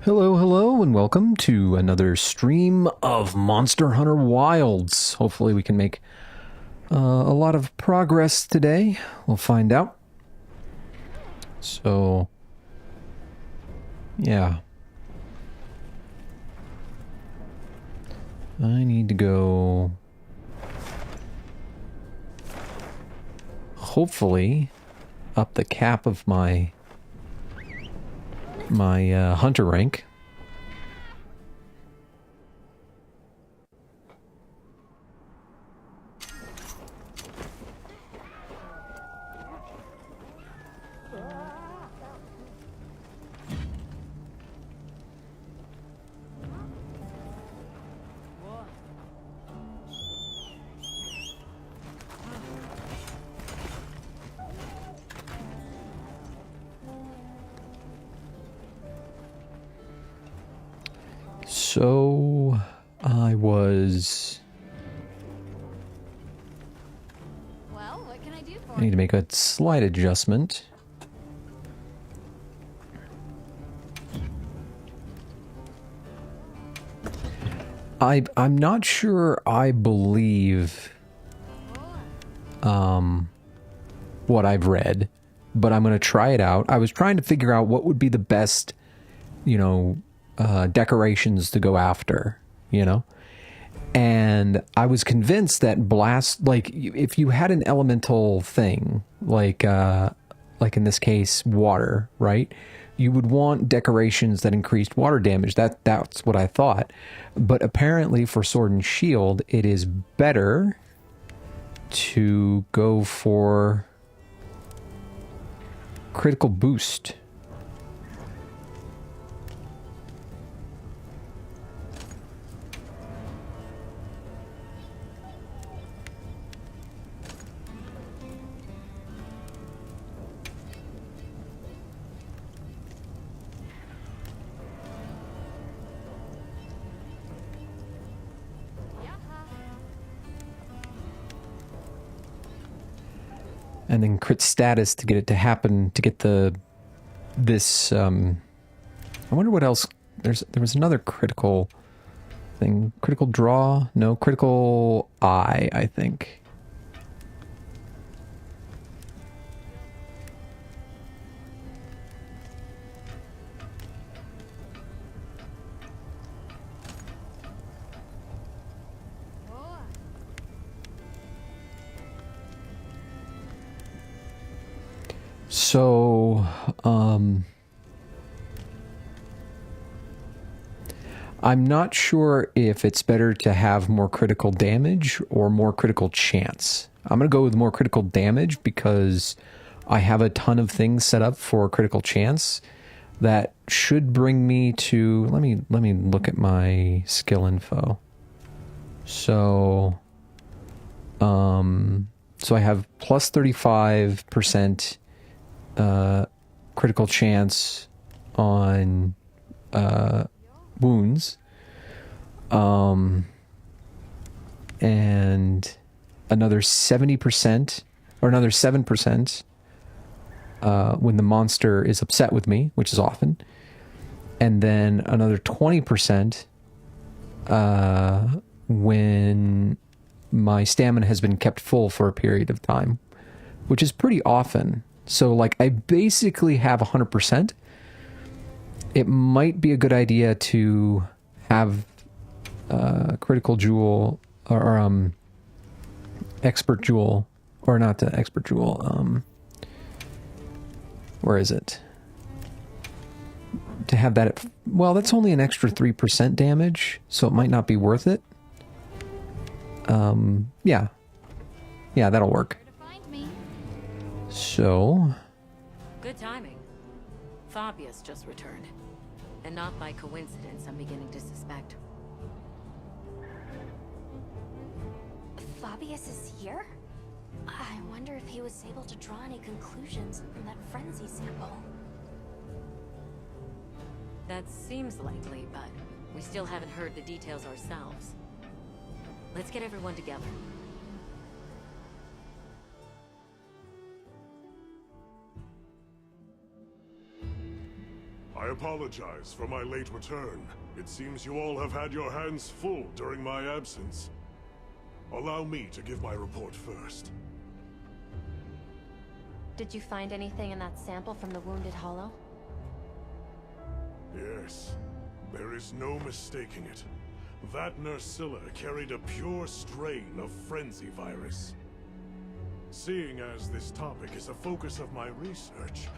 Hello, hello, and welcome to another stream of Monster Hunter Wilds. Hopefully we can make a lot of progress today. We'll find out. So, yeah. I need to go... hopefully up the cap of my hunter rank. So, Well, what can I do for I need to make a slight adjustment. I'm not sure I believe what I've read, but I'm going to try it out. I was trying to figure out what would be the best, decorations to go after, And I was convinced that if you had an elemental thing, like in this case, water, right? You would want decorations that increased water damage. That's what I thought. But apparently for Sword and Shield, it is better to go for critical boost. And then crit status to get it to happen, to get this, I wonder what else, there was another critical thing, critical draw, no, critical eye, I think. So, I'm not sure if it's better to have more critical damage or more critical chance. I'm going to go with more critical damage because I have a ton of things set up for critical chance that should bring me to... Let me look at my skill info. So, so I have plus 35% critical chance on wounds, and another 70% or another 7% when the monster is upset with me, which is often, and then another 20% when my stamina has been kept full for a period of time, which is pretty often. So, like, I basically have 100%. It might be a good idea to have critical jewel or expert jewel, or not the expert jewel. Where is it? To have that at, well, that's only an extra 3% damage, so it might not be worth it. Yeah, that'll work. So... Good timing. Fabius just returned. And not by coincidence, I'm beginning to suspect. Fabius is here? I wonder if he was able to draw any conclusions from that frenzy sample. That seems likely, but we still haven't heard the details ourselves. Let's get everyone together. I apologize for my late return. It seems you all have had your hands full during my absence. Allow me to give my report first. Did you find anything in that sample from the Wounded Hollow? Yes, there is no mistaking it. That Nerscylla carried a pure strain of Frenzy virus. Seeing as this topic is a focus of my research,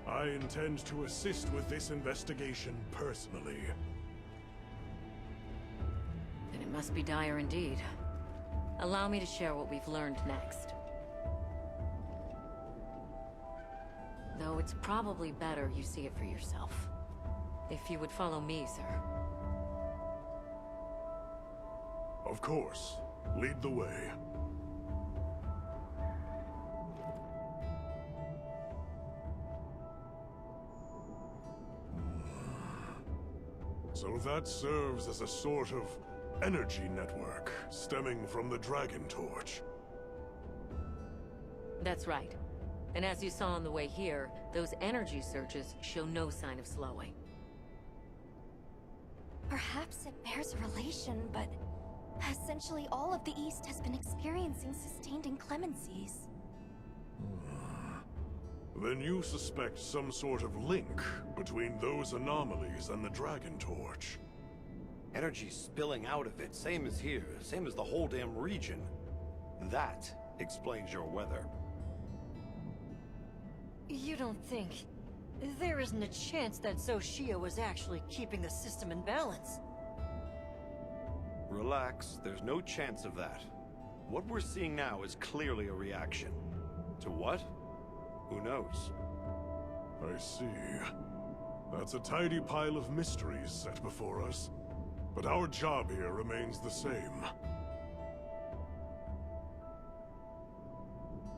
I intend to assist with this investigation personally. Then it must be dire indeed. Allow me to share what we've learned next. Though it's probably better you see it for yourself. If you would follow me, sir. Of course. Lead the way. So that serves as a sort of energy network stemming from the Dragon Torch. That's right. And as you saw on the way here, those energy surges show no sign of slowing. Perhaps it bears a relation, but essentially all of the East has been experiencing sustained inclemencies. Then you suspect some sort of link between those anomalies and the Dragon Torch. Energy spilling out of it, same as here, same as the whole damn region. That explains your weather. You don't think there isn't a chance that Xochitl was actually keeping the system in balance? Relax, there's no chance of that. What we're seeing now is clearly a reaction. To what? Who knows? I see. That's a tidy pile of mysteries set before us. But our job here remains the same.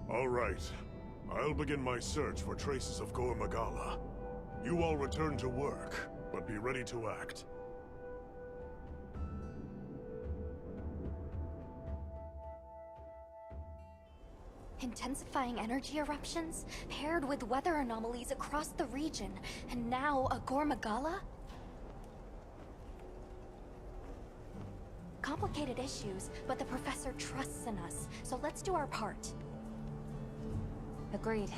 All right. I'll begin my search for traces of Gore Magala. You all return to work, but be ready to act. Intensifying energy eruptions, paired with weather anomalies across the region, and now a Gore Magala? Complicated issues, but the professor trusts in us, so let's do our part. Agreed.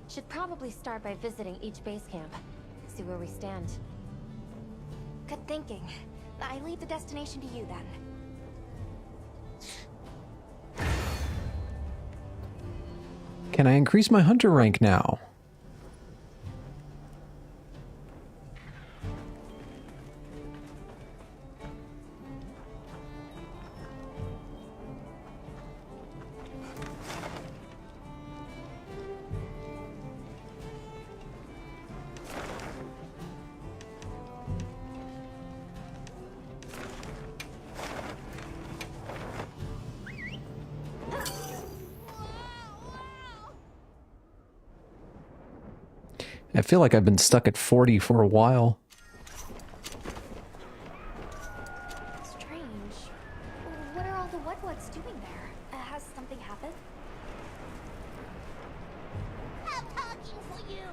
Should probably start by visiting each base camp. See where we stand. Good thinking. I leave the destination to you then. Can I increase my hunter rank now? I feel like I've been stuck at 40 for a while. Strange. What are all the Wetwoods doing there? Has something happened? I'm talking for you!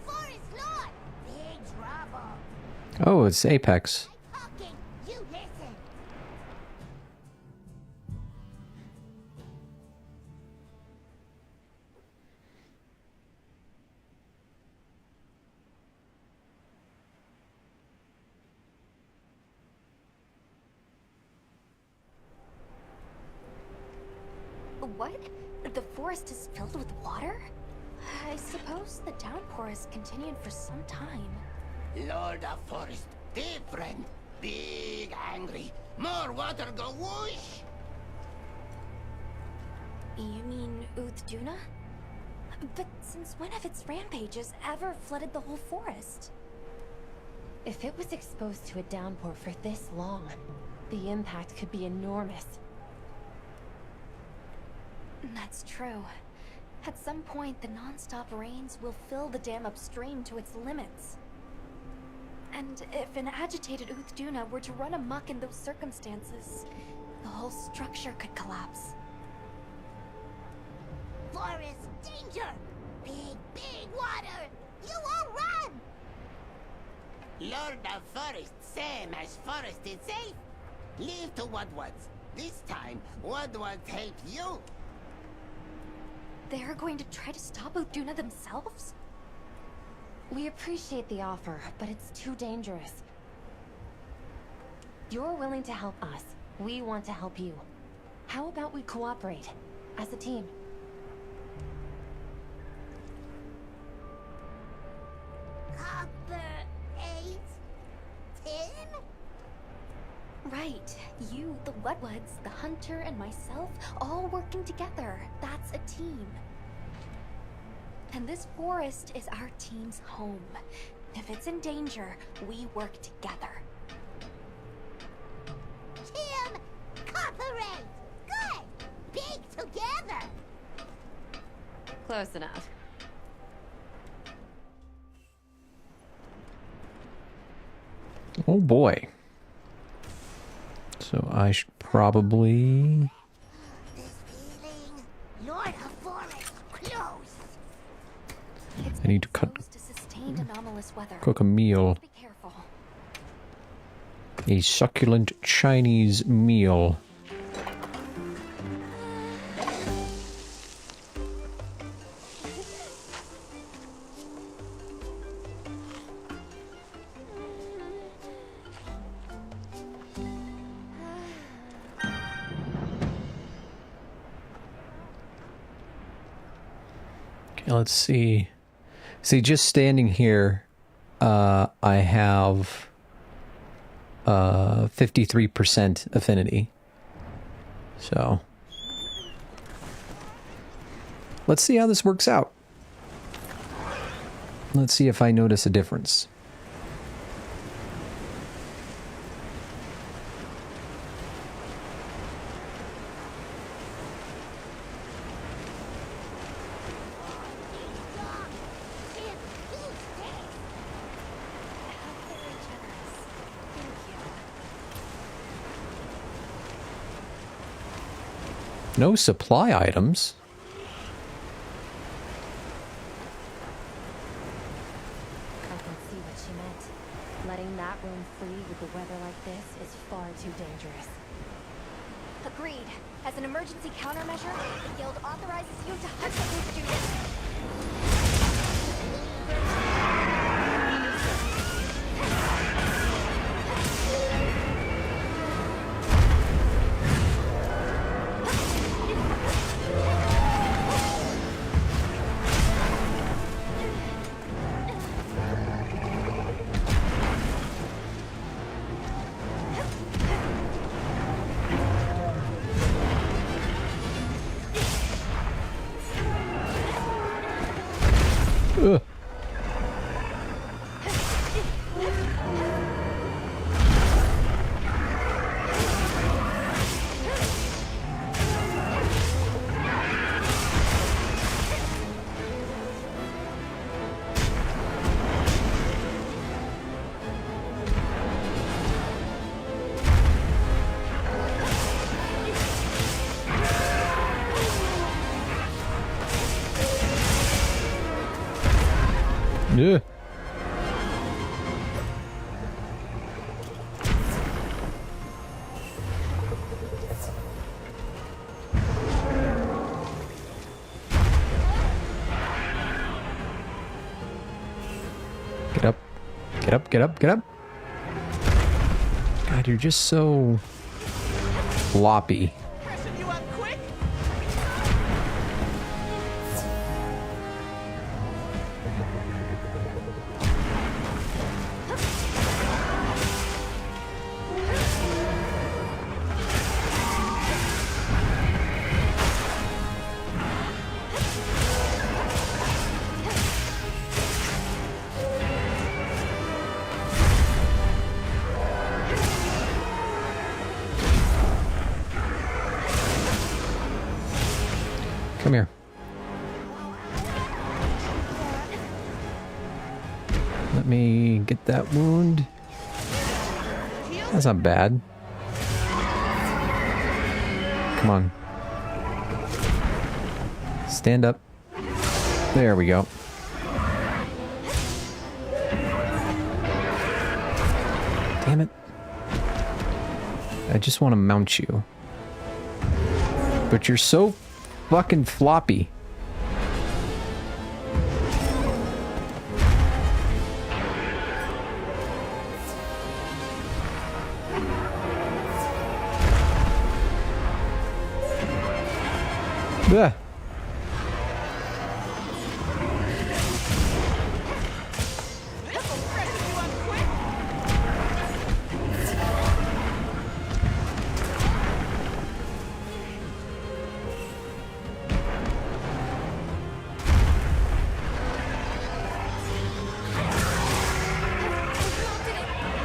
Forest Lord! Big trouble! Oh, it's Apex. I'm talking, you listen! What? The forest is filled with water? I suppose the downpour has continued for some time. Lord of Forest, different. Big angry. More water go whoosh! You mean Uthduna? But since when have its rampages ever flooded the whole forest? If it was exposed to a downpour for this long, the impact could be enormous. That's true. At some point, the non-stop rains will fill the dam upstream to its limits. And if an agitated Uthduna were to run amok in those circumstances, the whole structure could collapse. Forest danger! Big, big water! You all run! Lord of Forest, same as Forest itself. Leave to Woodwards. This time, Woodwards help you. They're going to try to stop Uduna themselves? We appreciate the offer, but it's too dangerous. You're willing to help us. We want to help you. How about we cooperate as a team? Copper 8? 10? Right. You, the Woodwards, the Hunter, and myself, all working together. That's a team. And this forest is our team's home. If it's in danger, we work together. Team Cooperate! Good! Big together! Close enough. Oh boy. So I should probably... This feeling, Lord of Forest, close! It's I need to been exposed to sustained anomalous weather. cook a meal. Be careful. A succulent Chinese meal. Okay, let's see. See, just standing here, I have 53% affinity. So let's see how this works out. Let's see if I notice a difference. Very generous. Thank you. No supply items. I can see what she meant. Letting that roam free with the weather like this is far too dangerous. Agreed. As an emergency countermeasure, the guild authorizes you to hunt the students. Ugh. Yeah. Get up. Get up, get up, get up. God, you're just so floppy. Pressing you up quick? Come here. Let me get that wound. That's not bad. Come on. Stand up. There we go. Damn it. I just want to mount you. But you're so fucking floppy. Ugh.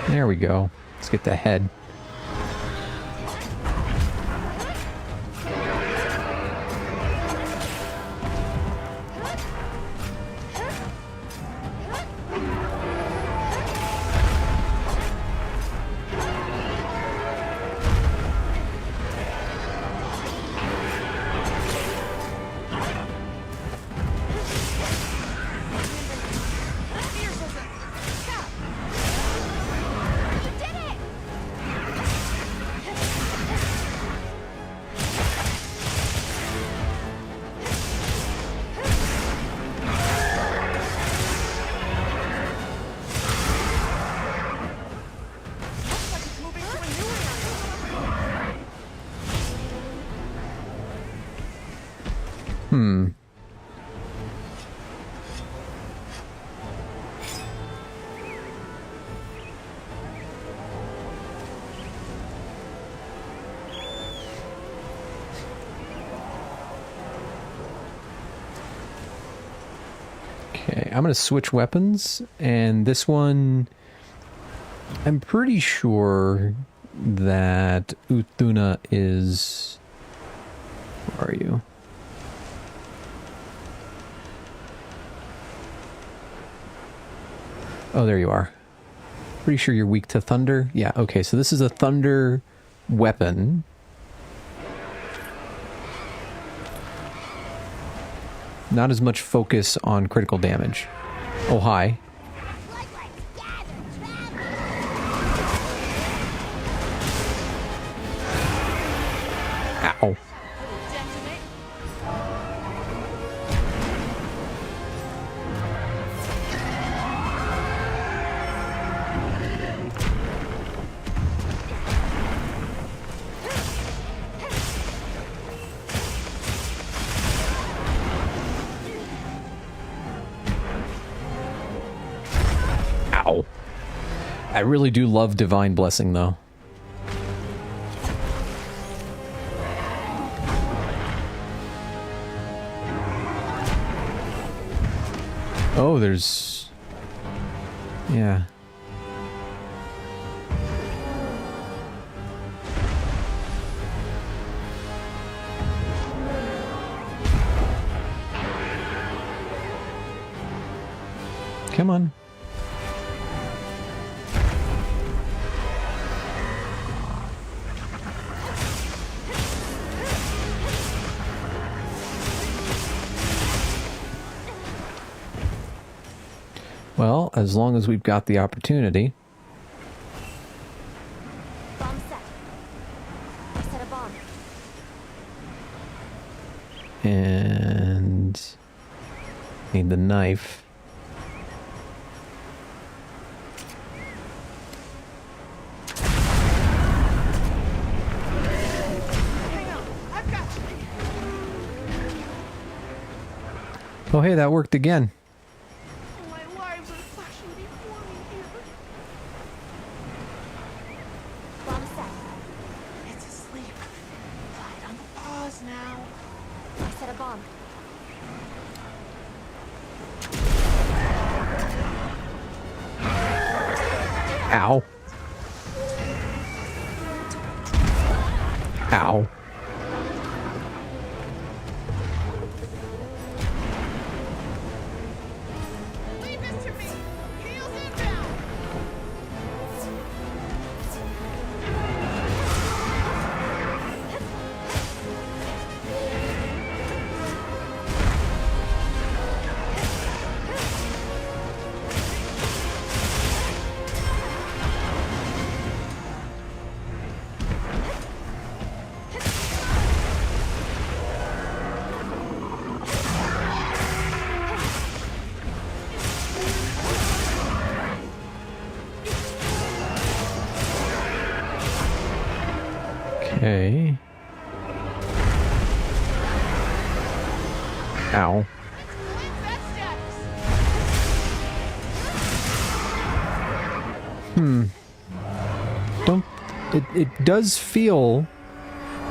There we go. Let's get the head. Okay, I'm going to switch weapons, and this one, I'm pretty sure that Uthduna is... Where are you? Oh, there you are. Pretty sure you're weak to thunder. Yeah, okay, so this is a thunder weapon. Not as much focus on critical damage. Oh, hi. Ow. Ow. I really do love Divine Blessing, though. Oh, there's... Yeah. Come on. Well, as long as we've got the opportunity. Bomb set. I set a bomb. And need the knife. Oh, hey, that worked again. Bomb set. It's asleep. Right on the pause now. I set a bomb. Ow. Ow. Leave this to me. Heels inbound. Okay. Ow. Don't... It does feel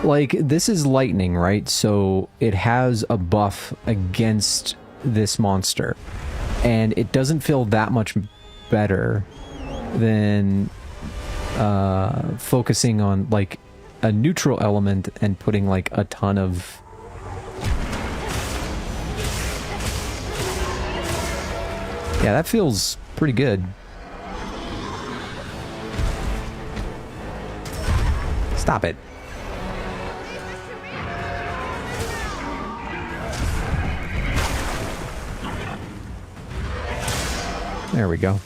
like this is lightning, right? So it has a buff against this monster. And it doesn't feel that much better than focusing on like a neutral element and putting like a ton of yeah, that feels pretty good. Stop it. There we go.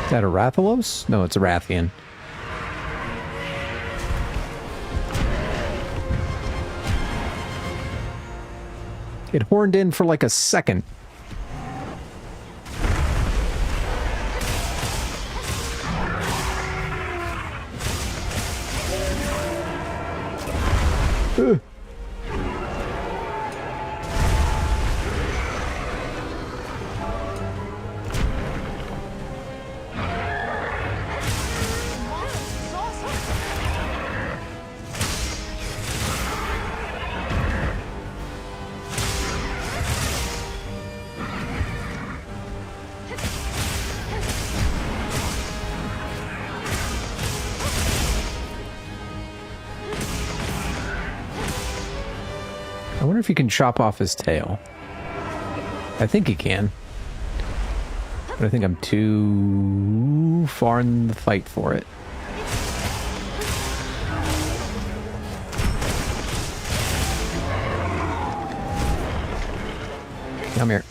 Is that a Rathalos? No, it's a Rathian. It horned in for like a second. Ugh. I wonder if he can chop off his tail. I think he can. But I think I'm too far in the fight for it. Come here.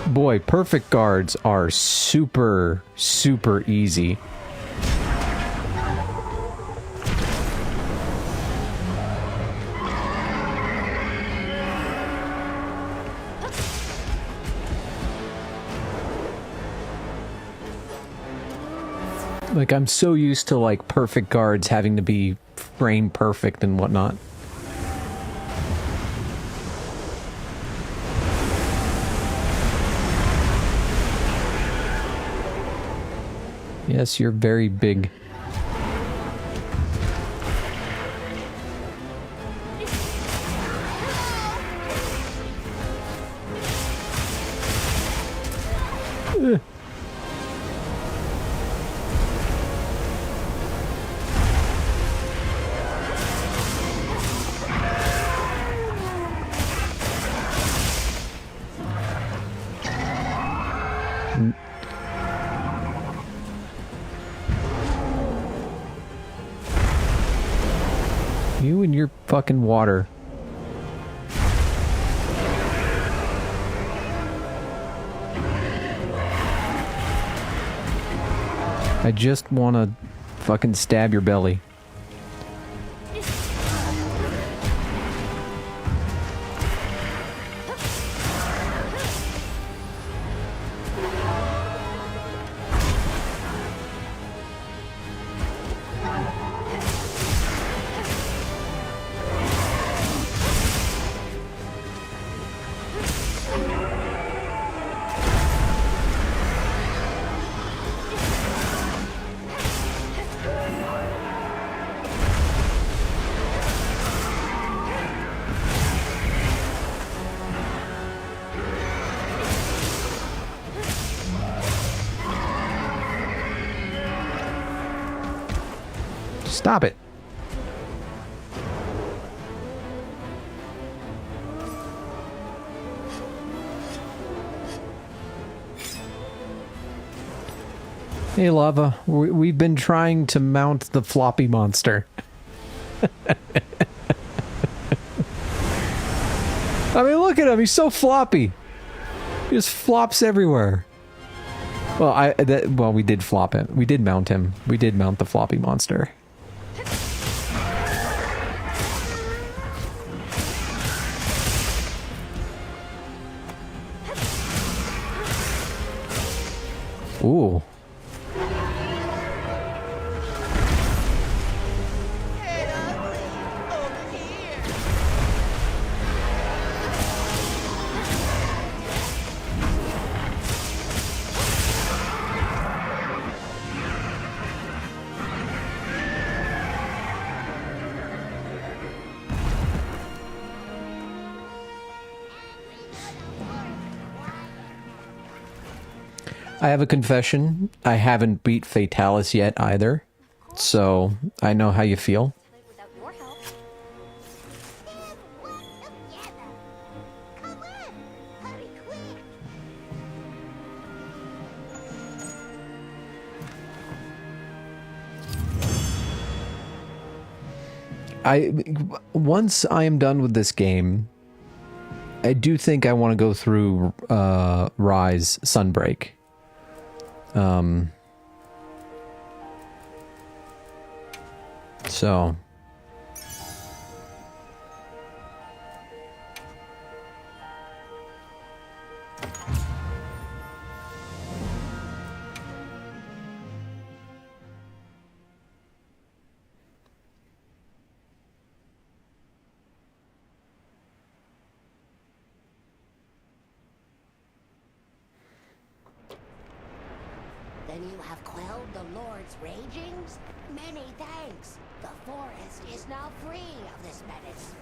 Boy, perfect guards are super, super easy. Like, I'm so used to, like, perfect guards having to be frame perfect and whatnot. Yes, you're very big. Ugh. You and your fucking water. I just want to fucking stab your belly. Stop it. Hey, Lava. We've been trying to mount the floppy monster. I mean, look at him. He's so floppy. He just flops everywhere. Well, well, we did flop him. We did mount him. We did mount the floppy monster. Ooh. I have a confession. I haven't beat Fatalis yet either, so I know how you feel. Without your help. Come on! Hurry quick! Once I am done with this game, I do think I want to go through Rise Sunbreak. So Then you have quelled the Lord's ragings? Many thanks. The forest is now free of this menace.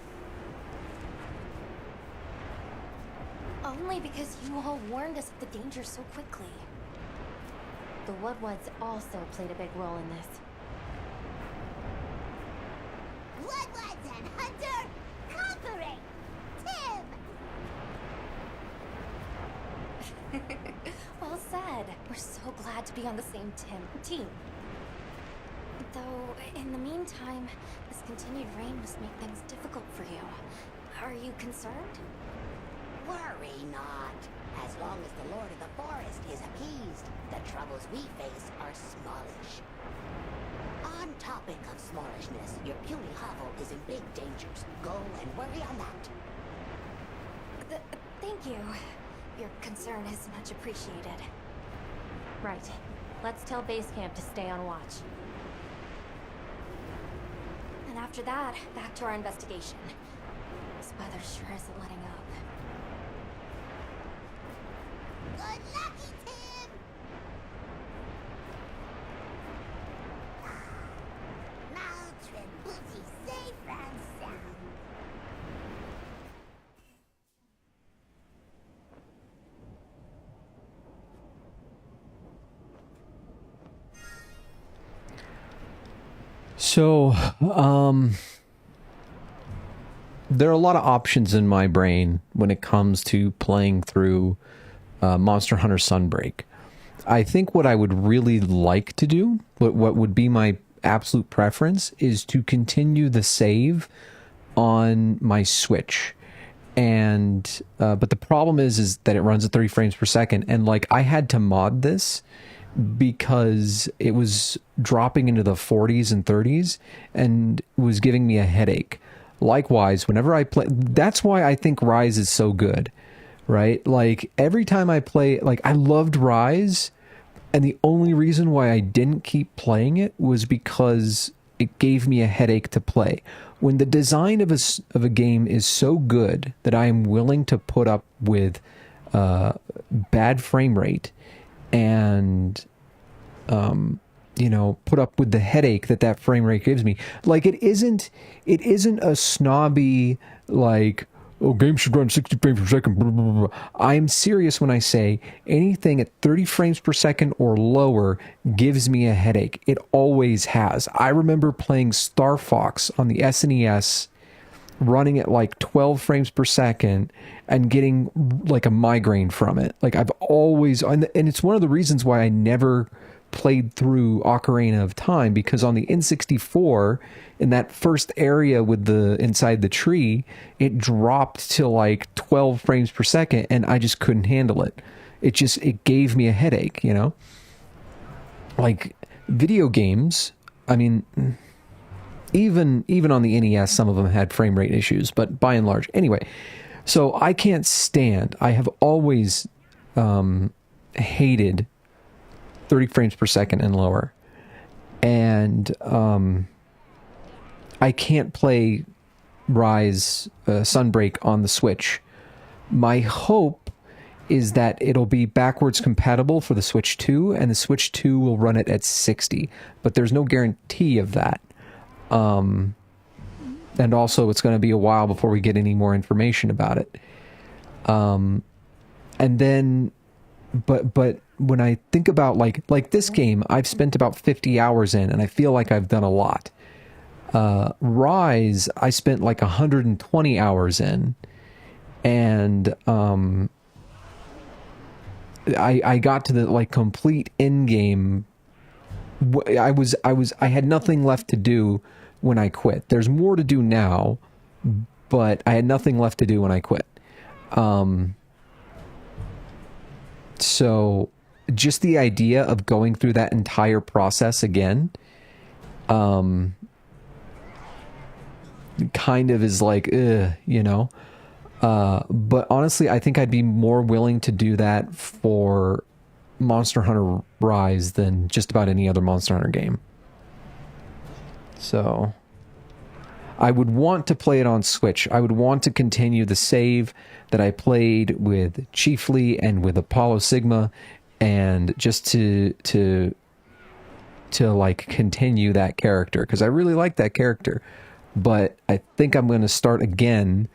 Only because you all warned us of the danger so quickly. The Woodwoods also played a big role in this. Woodwoods and Hunter, conquering! Tim! Well said. We're so glad to be on the same team. Though, in the meantime, this continued rain must make things difficult for you. Are you concerned? Worry not. As long as the Lord of the Forest is appeased, the troubles we face are smallish. On topic of smallishness, your puny hovel is in big dangers. Go and worry on that. Thank you. Your concern is much appreciated. Right. Let's tell base camp to stay on watch. And after that, back to our investigation. This weather sure isn't letting up. Good lucky, Tim! Notre booty safe and sound. So, there are a lot of options in my brain when it comes to playing through Monster Hunter Sunbreak. I think what I would really like to do, what would be my absolute preference, is to continue the save on my Switch. And but the problem is that it runs at 30 frames per second, and like I had to mod this because it was dropping into the 40s and 30s and was giving me a headache. Likewise, whenever I play, that's why I think Rise is so good, right? Like every time I play, like I loved Rise, and the only reason why I didn't keep playing it was because it gave me a headache to play. When the design of a game is so good that I am willing to put up with bad frame rate and put up with the headache that frame rate gives me. Like it isn't a snobby like, oh, games should run 60 frames per second. Blah, blah, blah. I'm serious when I say anything at 30 frames per second or lower gives me a headache. It always has. I remember playing Star Fox on the SNES running at like 12 frames per second and getting like a migraine from it. Like I've always, and it's one of the reasons why I never played through Ocarina of Time, because on the N64, in that first area with the inside the tree, it dropped to like 12 frames per second and I just couldn't handle it. It gave me a headache, you know? Like video games, I mean, even on the NES, some of them had frame rate issues, but by and large, anyway. So I have always hated 30 frames per second and lower. And I can't play Rise Sunbreak on the Switch. My hope is that it'll be backwards compatible for the Switch 2, and the Switch 2 will run it at 60. But there's no guarantee of that. And also, it's going to be a while before we get any more information about it. And then, but when I think about like this game, I've spent about 50 hours in, and I feel like I've done a lot. Rise, I spent like 120 hours in, and I got to the like complete end game. I had nothing left to do when I quit. There's more to do now, but I had nothing left to do when I quit. So just the idea of going through that entire process again, kind of is like, you know. But honestly, I think I'd be more willing to do that for Monster Hunter Rise than just about any other Monster Hunter game. So I would want to play it on Switch. I would want to continue the save that I played with Chiefly and with Apollo Sigma, and just to like continue that character, because I really like that character. But I think I'm going to start again,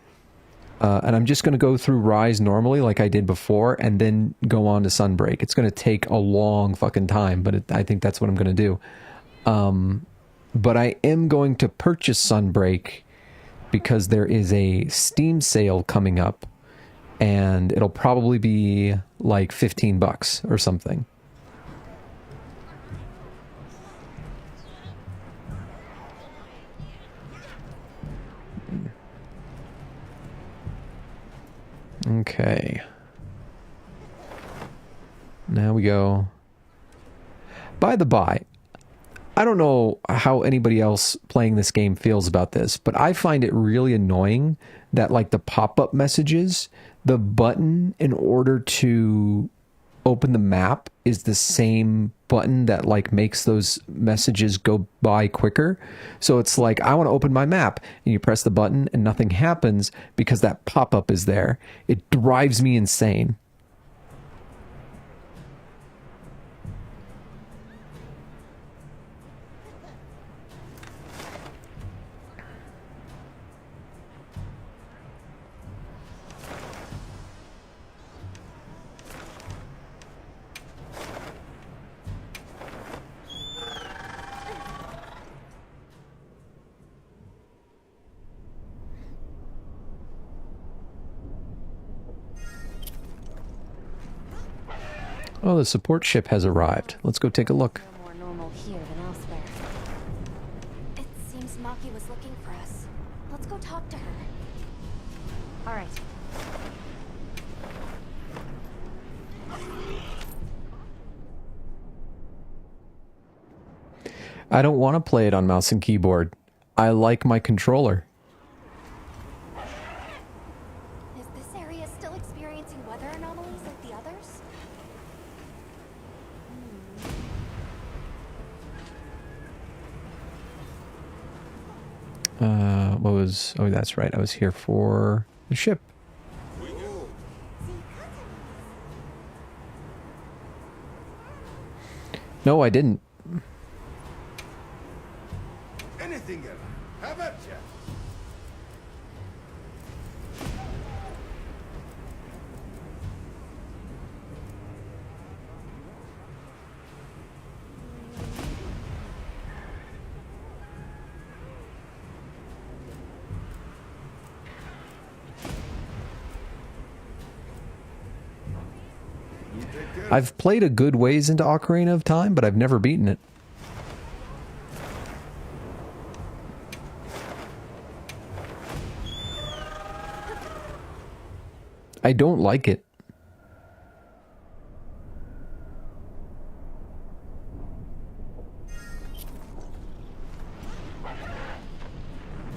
and I'm just going to go through Rise normally like I did before, and then go on to Sunbreak. It's going to take a long fucking time, but I think that's what I'm going to do. But I am going to purchase Sunbreak because there is a Steam sale coming up, and it'll probably be like $15 or something. Okay. Now we go. By the by, I don't know how anybody else playing this game feels about this, but I find it really annoying that like the pop-up messages, the button in order to open the map is the same button that like makes those messages go by quicker. So it's like, I want to open my map, and you press the button and nothing happens because that pop-up is there. It drives me insane. Oh, the support ship has arrived. Let's go take a look. No more normal here than elsewhere. It seems Maki was looking for us. Let's go talk to her. All right. I don't want to play it on mouse and keyboard. I like my controller. Is this area still experiencing weather anomalies like the others? What was... Oh, that's right. I was here for the ship. No, I didn't. Anything ever. How about you? I've played a good ways into Ocarina of Time, but I've never beaten it. I don't like it.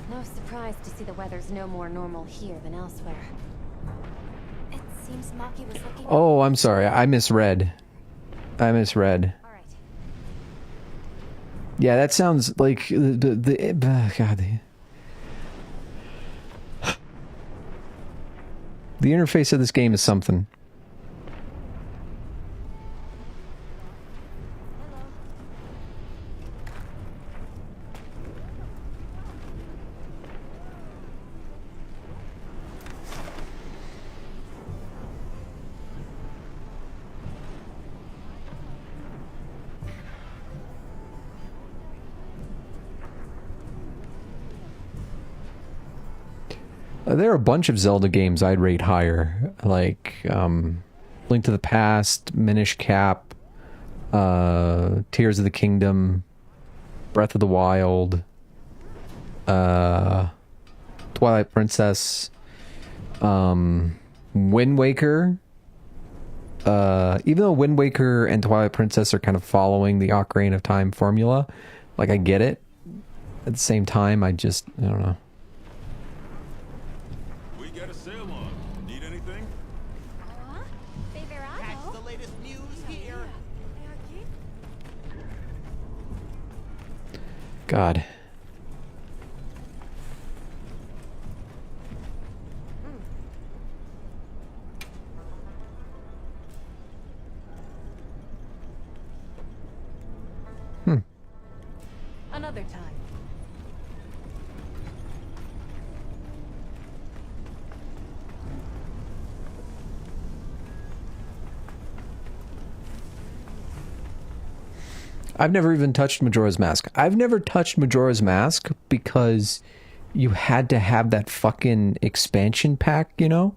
No surprise to see the weather's no more normal here than elsewhere. It seems Maki was looking. Oh, I'm sorry. I misread. All right. Yeah, that sounds like God. The interface of this game is something. There are a bunch of Zelda games I'd rate higher, like Link to the Past, Minish Cap, Tears of the Kingdom, Breath of the Wild, Twilight Princess, Wind Waker. Even though Wind Waker and Twilight Princess are kind of following the Ocarina of Time formula, like I get it. At the same time, I don't know. God. Another time. I've never even touched Majora's Mask. I've never touched Majora's Mask because you had to have that fucking expansion pack, you know?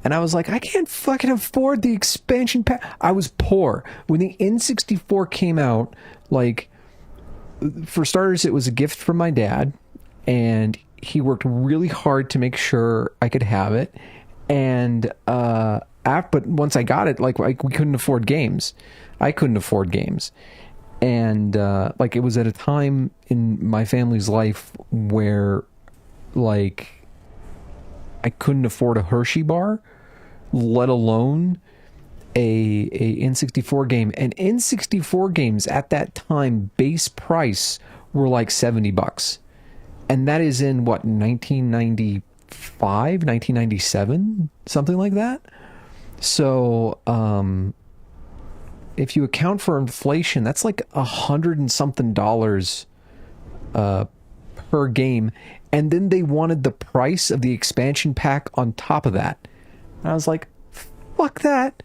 And I was like, I can't fucking afford the expansion pack. I was poor. When the N64 came out, like, for starters, it was a gift from my dad, and he worked really hard to make sure I could have it. And but once I got it, like we couldn't afford games. I couldn't afford games. And like it was at a time in my family's life where like I couldn't afford a Hershey bar, let alone a N64 game. And N64 games at that time, base price were like $70. And that is in what, 1995, 1997, something like that. So if you account for inflation, that's like $100 and something per game. And then they wanted the price of the expansion pack on top of that. And I was like, fuck that.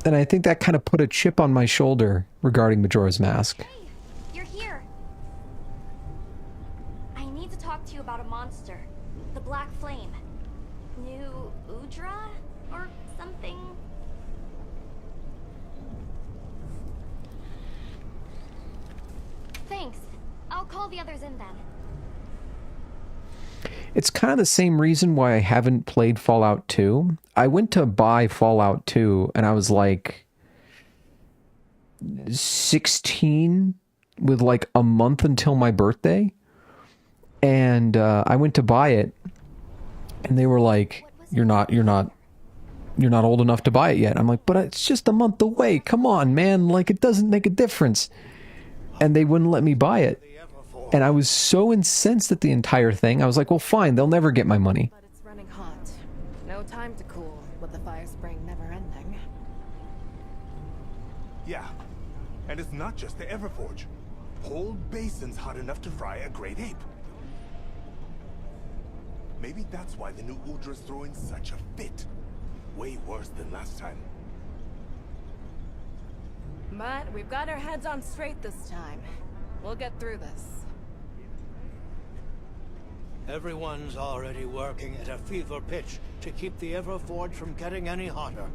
And I think that kind of put a chip on my shoulder regarding Majora's Mask. Hey, you're here. I need to talk to you about a monster. The Black Flame. New Udra? Or something? Thanks. I'll call the others in then. It's kind of the same reason why I haven't played Fallout 2. I went to buy Fallout 2 and I was like 16 with like a month until my birthday. And I went to buy it and they were like, you're not old enough to buy it yet. I'm like, but it's just a month away. Come on, man. Like, it doesn't make a difference. And they wouldn't let me buy it. And I was so incensed at the entire thing. I was like, well, fine. They'll never get my money. But it's running hot. No time to cool, with the fire spring never ending. Yeah. And it's not just the Everforge. Whole basin's hot enough to fry a great ape. Maybe that's why the new Udra's throwing such a fit. Way worse than last time. But we've got our heads on straight this time. We'll get through this. Everyone's already working at a fever pitch to keep the Everforge from getting any hotter.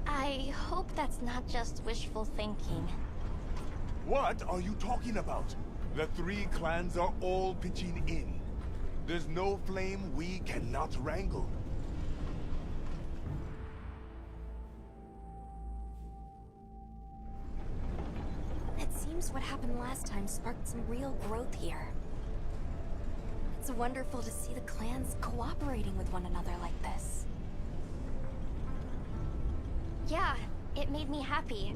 I hope that's not just wishful thinking. What are you talking about? The three clans are all pitching in. There's no flame we cannot wrangle. It seems what happened last time sparked some real growth here. It's wonderful to see the clans cooperating with one another like this. Yeah, it made me happy.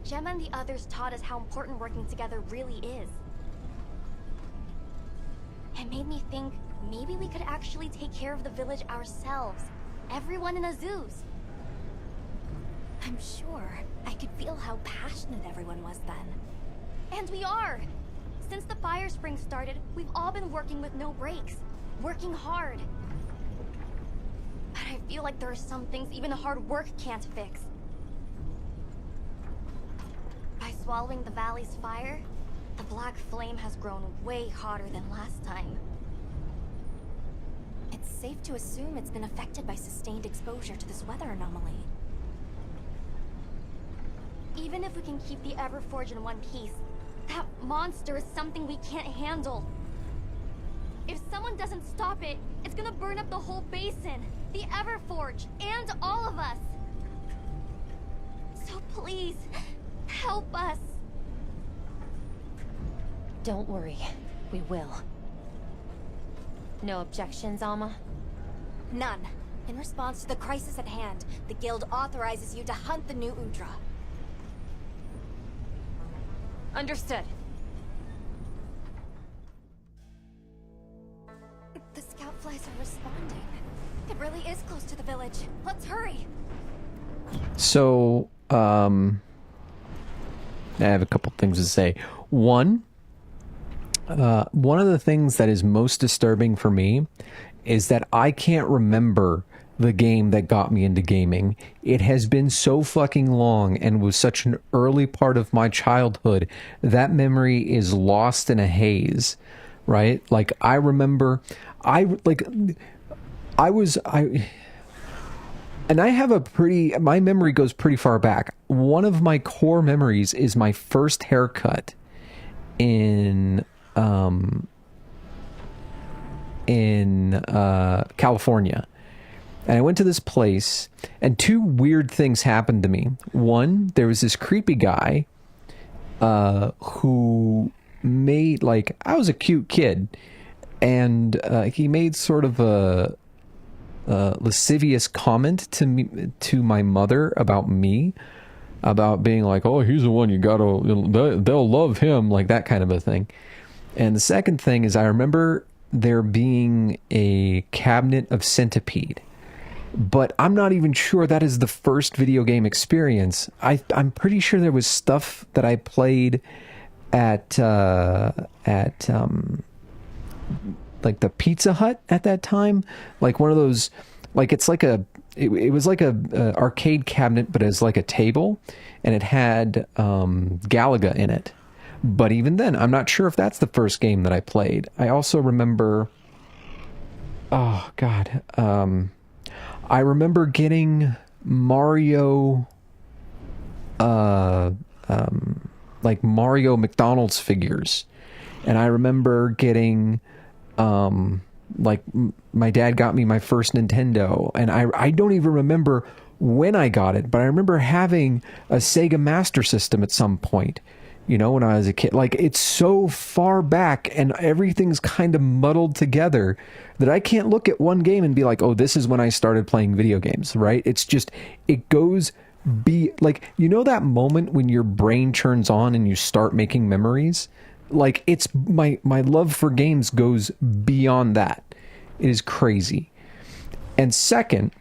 Gemma and the others taught us how important working together really is. It made me think maybe we could actually take care of the village ourselves. Everyone in Azuz. I'm sure I could feel how passionate everyone was then. And we are! Since the fire spring started, we've all been working with no breaks. Working hard. But I feel like there are some things even hard work can't fix. By swallowing the valley's fire, the Black Flame has grown way hotter than last time. It's safe to assume it's been affected by sustained exposure to this weather anomaly. Even if we can keep the Everforge in one piece, that monster is something we can't handle. If someone doesn't stop it, it's gonna burn up the whole basin, the Everforge, and all of us. So please, help us. Don't worry. We will. No objections, Alma? None. In response to the crisis at hand, the guild authorizes you to hunt the new Udra. Understood. The scout flies are responding. It really is close to the village. Let's hurry. So, I have a couple things to say. One of the things that is most disturbing for me is that I can't remember the game that got me into gaming. It has been so fucking long and was such an early part of my childhood. That memory is lost in a haze, right? Like, I remember, and I have my memory goes pretty far back. One of my core memories is my first haircut in in California. And I went to this place, and two weird things happened to me. One, there was this creepy guy who made, like, I was a cute kid, and he made sort of a lascivious comment to my mother about me, about being like, oh, he's the one you gotta, they'll love him, like that kind of a thing. And the second thing is, I remember there being a cabinet of Centipede, but I'm not even sure that is the first video game experience. I'm pretty sure there was stuff that I played at like the Pizza Hut at that time, like one of those, like it's like it was like a arcade cabinet, but as like a table, and it had Galaga in it. But even then, I'm not sure if that's the first game that I played. I also remember, oh god, I remember getting Mario, like Mario McDonald's figures, and I remember getting, like my dad got me my first Nintendo, and I don't even remember when I got it, but I remember having a Sega Master System at some point, you know, when I was a kid. Like, it's so far back and everything's kind of muddled together that I can't look at one game and be like, oh, this is when I started playing video games, right? It's just, it goes like, you know that moment when your brain turns on and you start making memories? Like, it's my love for games goes beyond that. It is crazy. And second,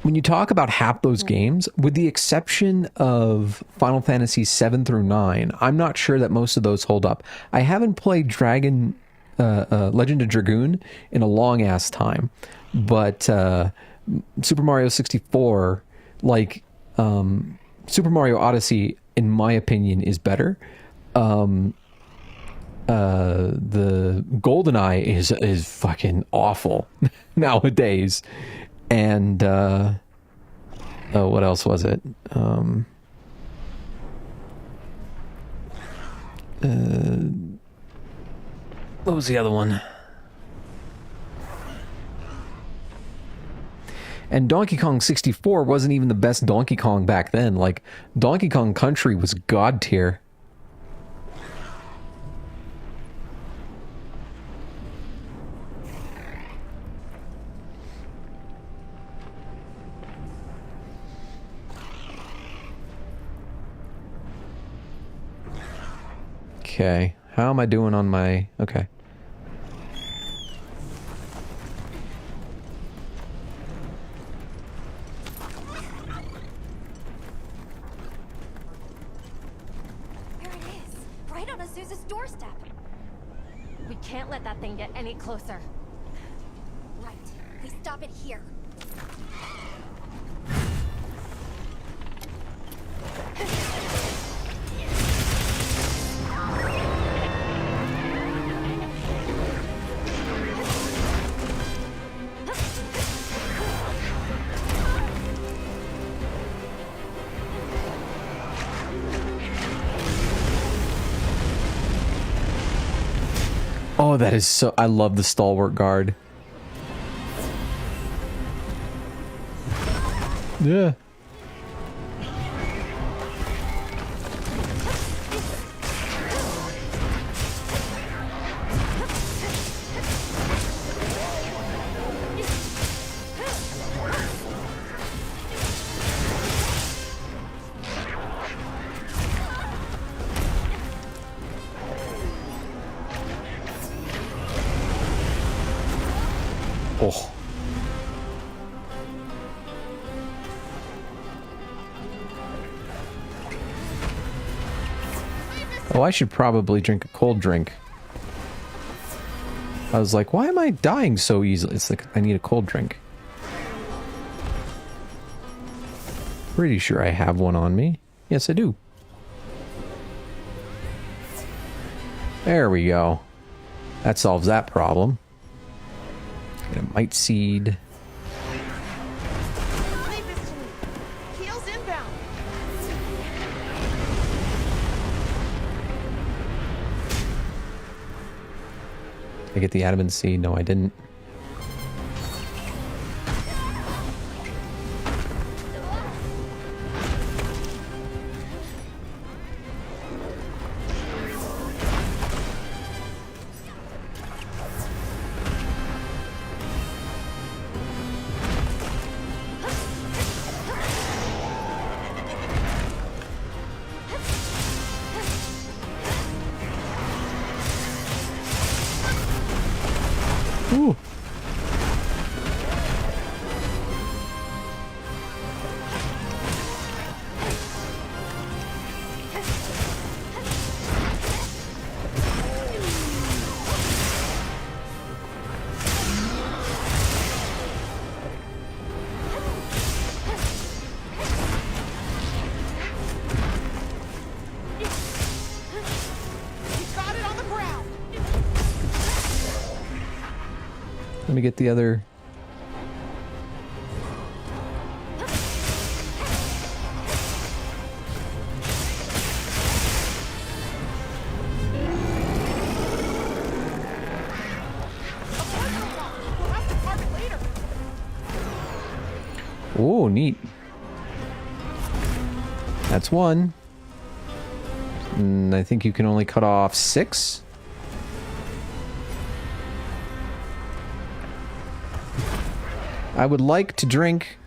when you talk about half those games, with the exception of Final Fantasy 7 through 9, I'm not sure that most of those hold up. I haven't played Legend of Dragoon in a long ass time, but Super Mario 64, like Super Mario Odyssey, in my opinion, is better. The GoldenEye is fucking awful nowadays. And oh, what else was it? What was the other one? And Donkey Kong 64 wasn't even the best Donkey Kong back then. Like, Donkey Kong Country was god tier. Okay, how am I doing on my... Okay. There it is, right on Azusa's doorstep. We can't let that thing get any closer. Right, we stop it here. Oh, that is so... I love the Stalwart Guard. Yeah. Oh. Oh, I should probably drink a cold drink. I was like, why am I dying so easily? It's like, I need a cold drink. Pretty sure I have one on me. Yes, I do. There we go. That solves that problem. Get a Might Seed. Heel's inbound. I get the adamant seed? No, I didn't. Ooh. Let me get the other. Oh, neat. That's one. And I think you can only cut off 6. I would like to drink.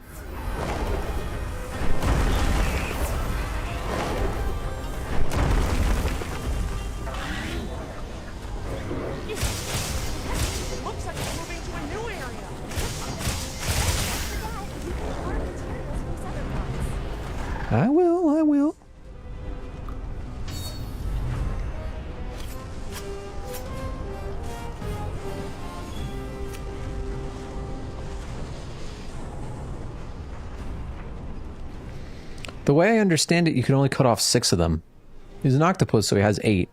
Looks like we're moving to a new area. I will. The way I understand it, you can only cut off 6 of them. He's an octopus, so he has 8.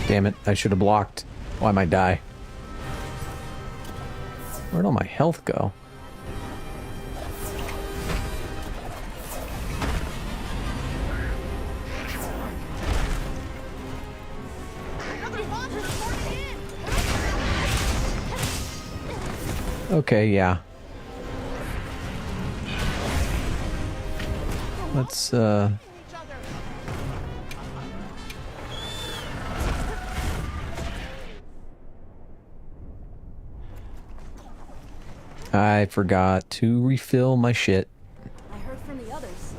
Damn it, I should have blocked. Oh, I might die. Where'd all my health go? Okay, yeah. Let's, I forgot to refill my shit. I heard from the others.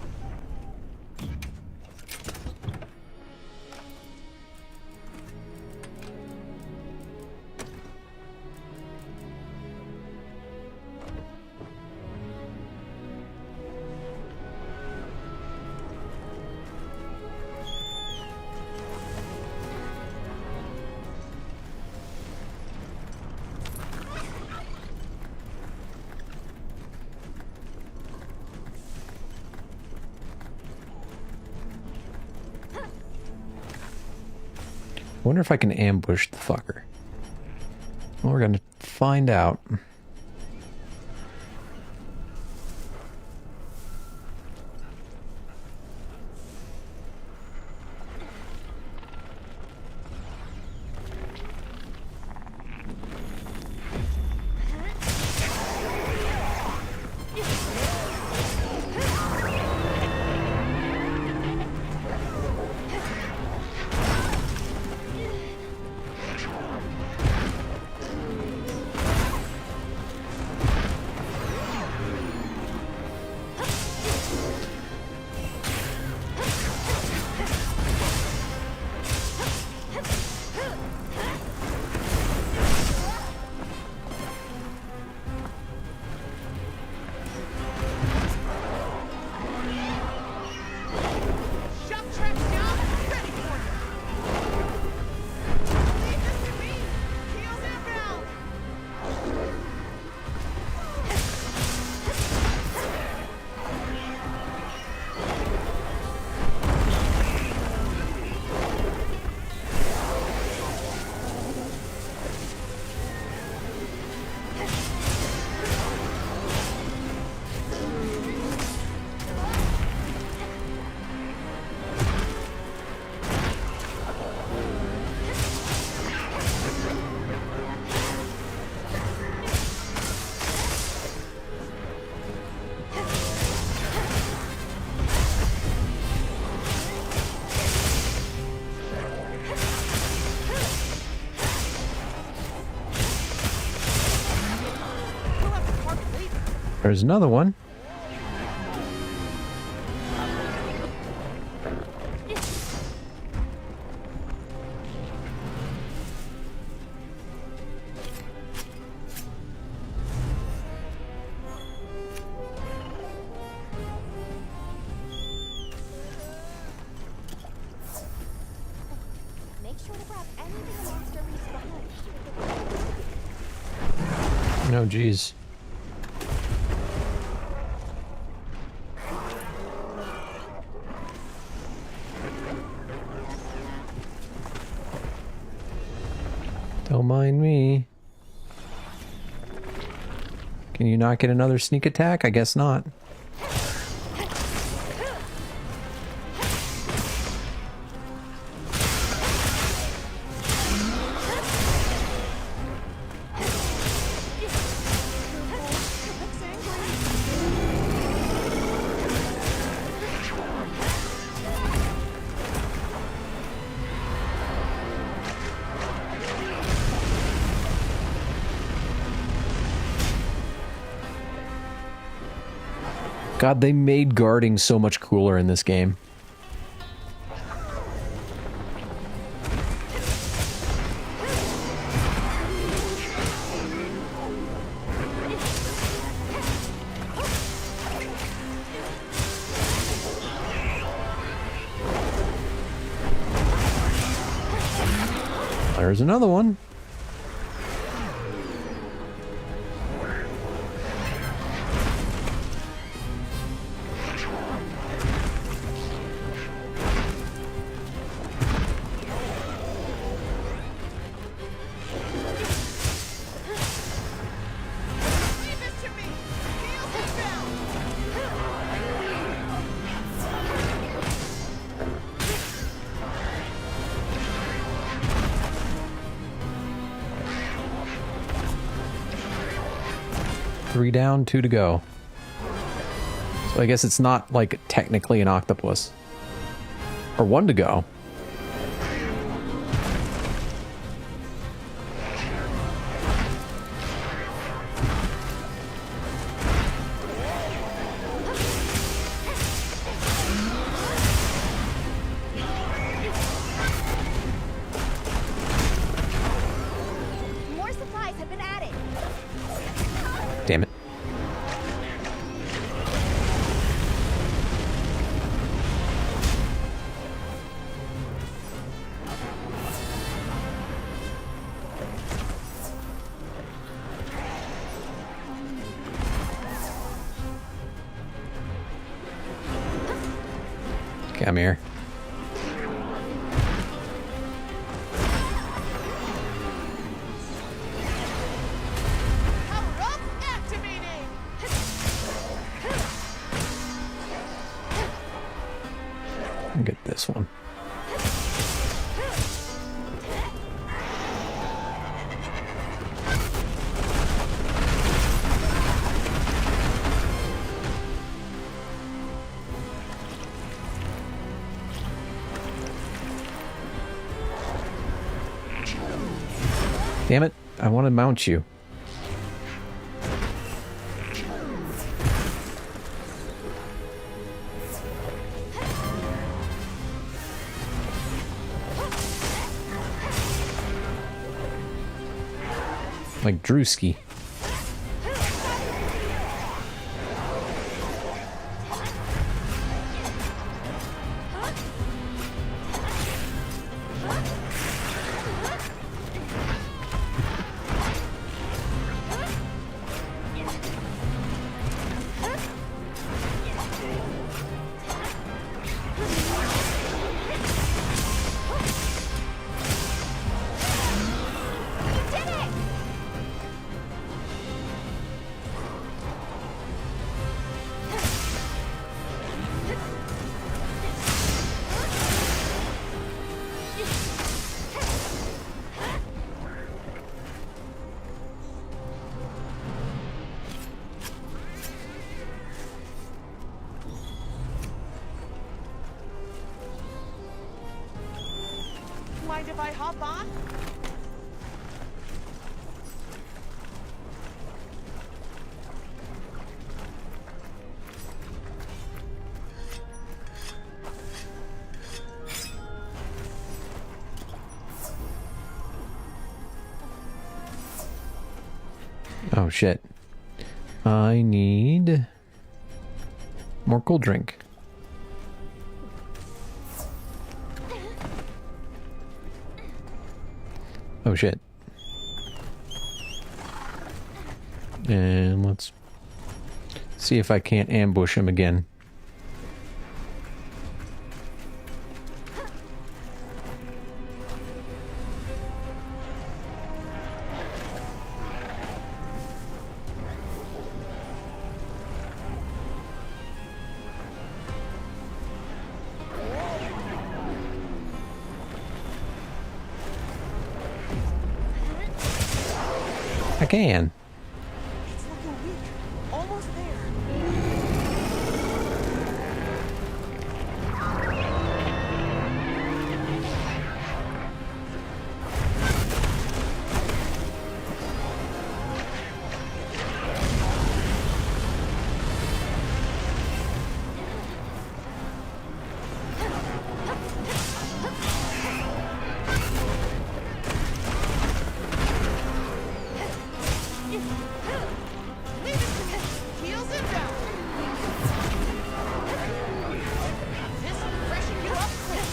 I wonder if I can ambush the fucker. Well, we're gonna find out. There's another one. Make sure to grab anything the monster leaves behind. No, geez. Don't mind me. Can you not get another sneak attack? I guess not. God, they made guarding so much cooler in this game. There's another one. Three down, 2 to go. So I guess it's not, like, technically an octopus. Or 1 to go. More supplies have been added. Damn it. Come here. Get this one. Damn it, I want to mount you. Like Drewski. Mind if I hop on? Oh shit. I need more cold drink. Oh shit. And let's see if I can't ambush him again. I can. It's looking weak. Almost there. Heels inbound. This will freshen you up quick.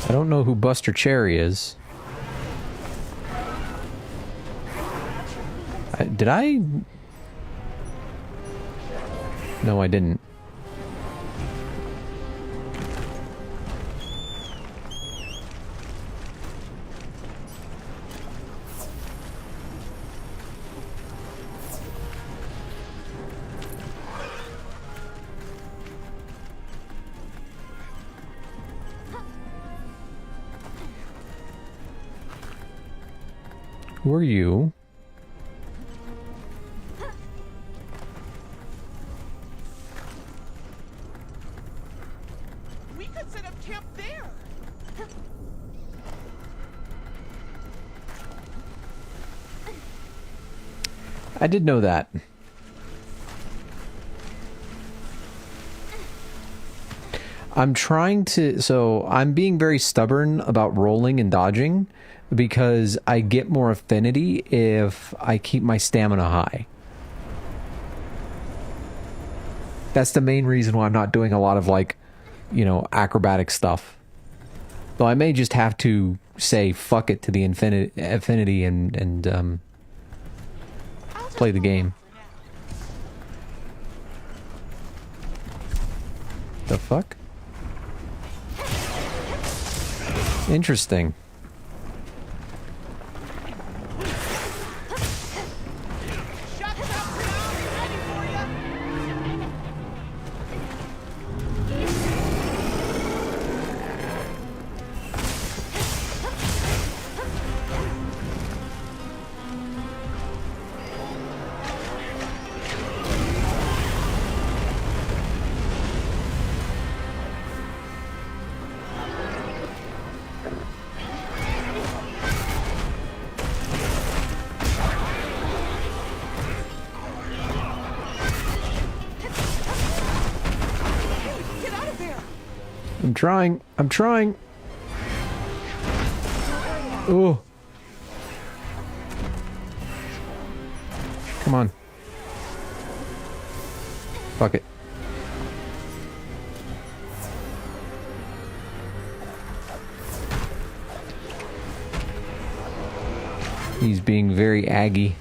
I don't know who Buster Cherry is. Did I? No, I didn't. Who are you? We could set up camp there. I did know that. I'm trying to, so I'm being very stubborn about rolling and dodging because I get more affinity if I keep my stamina high. That's the main reason why I'm not doing a lot of, like, you know, acrobatic stuff. Though I may just have to say fuck it to the affinity and play the game. The fuck? Interesting. I'm trying. Oh. Come on. Fuck it. He's being very aggy.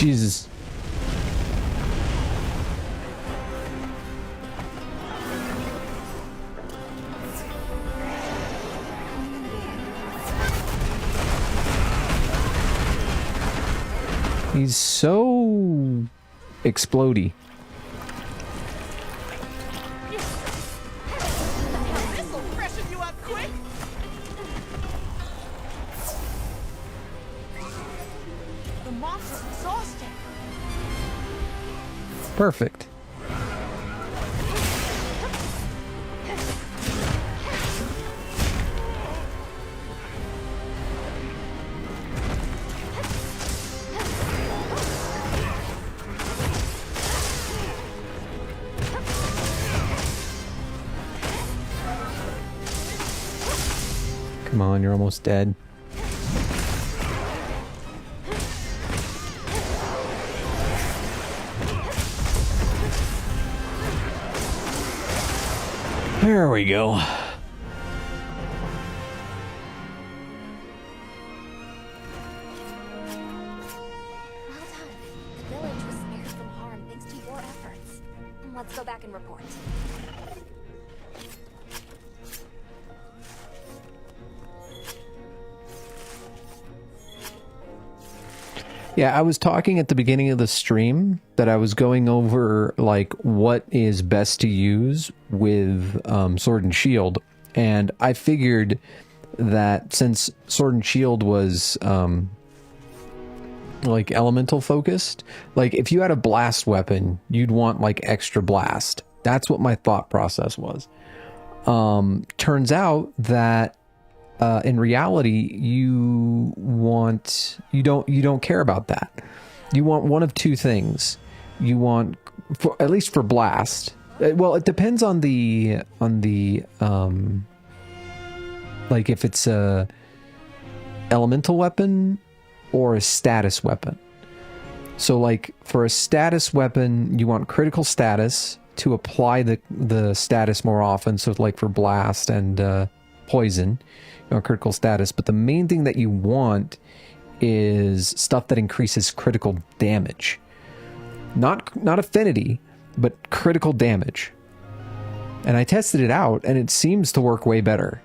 Jesus. He's so explodey. This'll freshen you up quick. The monster's exhausted. Perfect. Come on, you're almost dead. There we go. Well done. The village was spared from harm thanks to your efforts. Let's go back and report. Yeah, I was talking at the beginning of the stream that I was going over like what is best to use with Sword and Shield, and I figured that since Sword and Shield was like elemental focused, like if you had a blast weapon, you'd want like extra blast. That's what my thought process was. Turns out that in reality, you don't care about that. You want one of two things. You want, at least for blast. Well, it depends on the like if it's a elemental weapon or a status weapon. So like for a status weapon, you want critical status to apply the status more often. So like for blast and poison, critical status, but the main thing that you want is stuff that increases critical damage. Not affinity, but critical damage. And I tested it out, and it seems to work way better.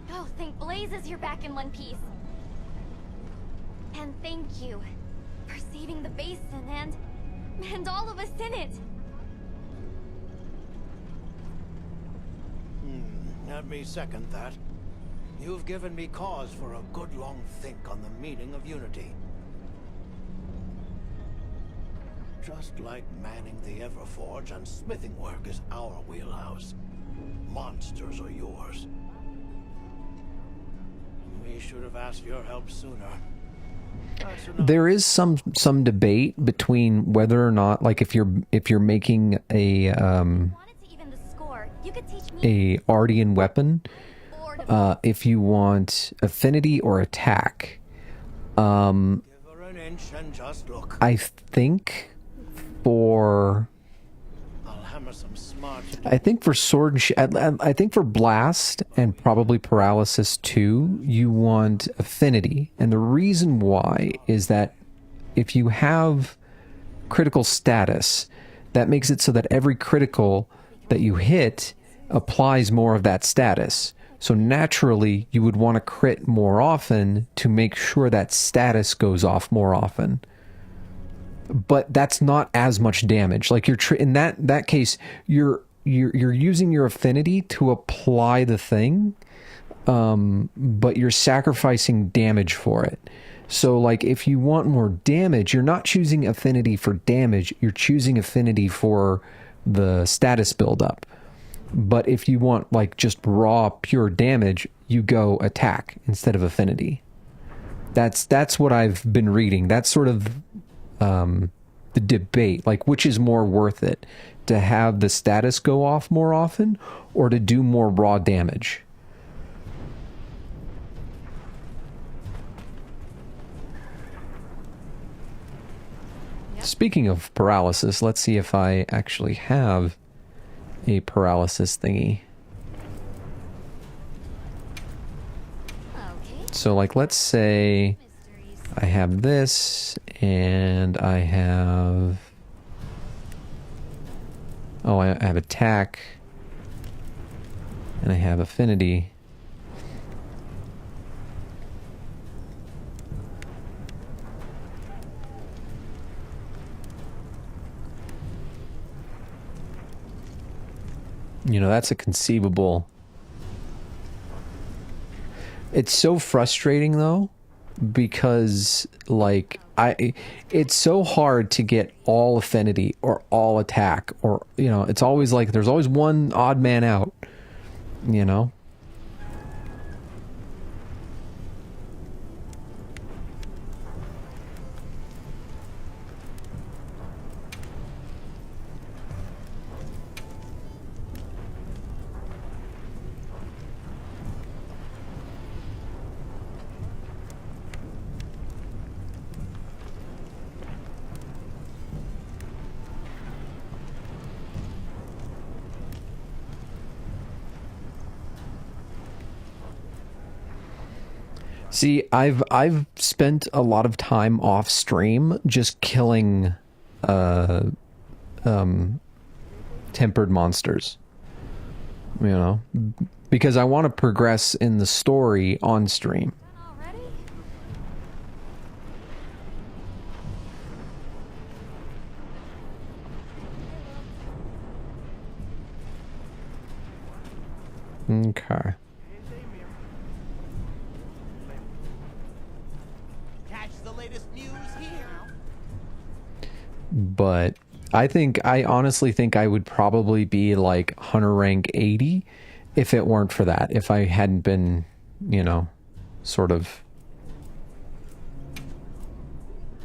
Oh, thank blazes you're back in one piece. And thank you for saving the basin and all of us in it. Let me second that. You've given me cause for a good long think on the meaning of unity. Just like manning the Everforge and smithing work is our wheelhouse, monsters are yours. We should have asked your help sooner. There is some debate between whether or not, like, if you're making a Ardian weapon, if you want affinity or attack. I think for sword and I think for blast and probably paralysis too, you want affinity. And the reason why is that if you have critical status, that makes it so that every critical that you hit applies more of that status. So naturally, you would want to crit more often to make sure that status goes off more often. But that's not as much damage. Like in that case, you're using your affinity to apply the thing, but you're sacrificing damage for it. So like if you want more damage, you're not choosing affinity for damage, you're choosing affinity for the status buildup. But if you want like just raw pure damage, you go attack instead of affinity. That's what I've been reading. That's sort of the debate, like which is more worth it, to have the status go off more often or to do more raw damage. Speaking of paralysis, let's see if I actually have a paralysis thingy. So like, let's say I have this and I have, oh, I have attack and I have affinity. You know, that's a conceivable. It's so frustrating though, because like it's so hard to get all affinity or all attack, or you know, it's always like there's always one odd man out, you know. See, I've spent a lot of time off stream just killing tempered monsters. You know, because I want to progress in the story on stream. Okay. But I honestly think I would probably be like hunter rank 80 if it weren't for that. If I hadn't been, you know, sort of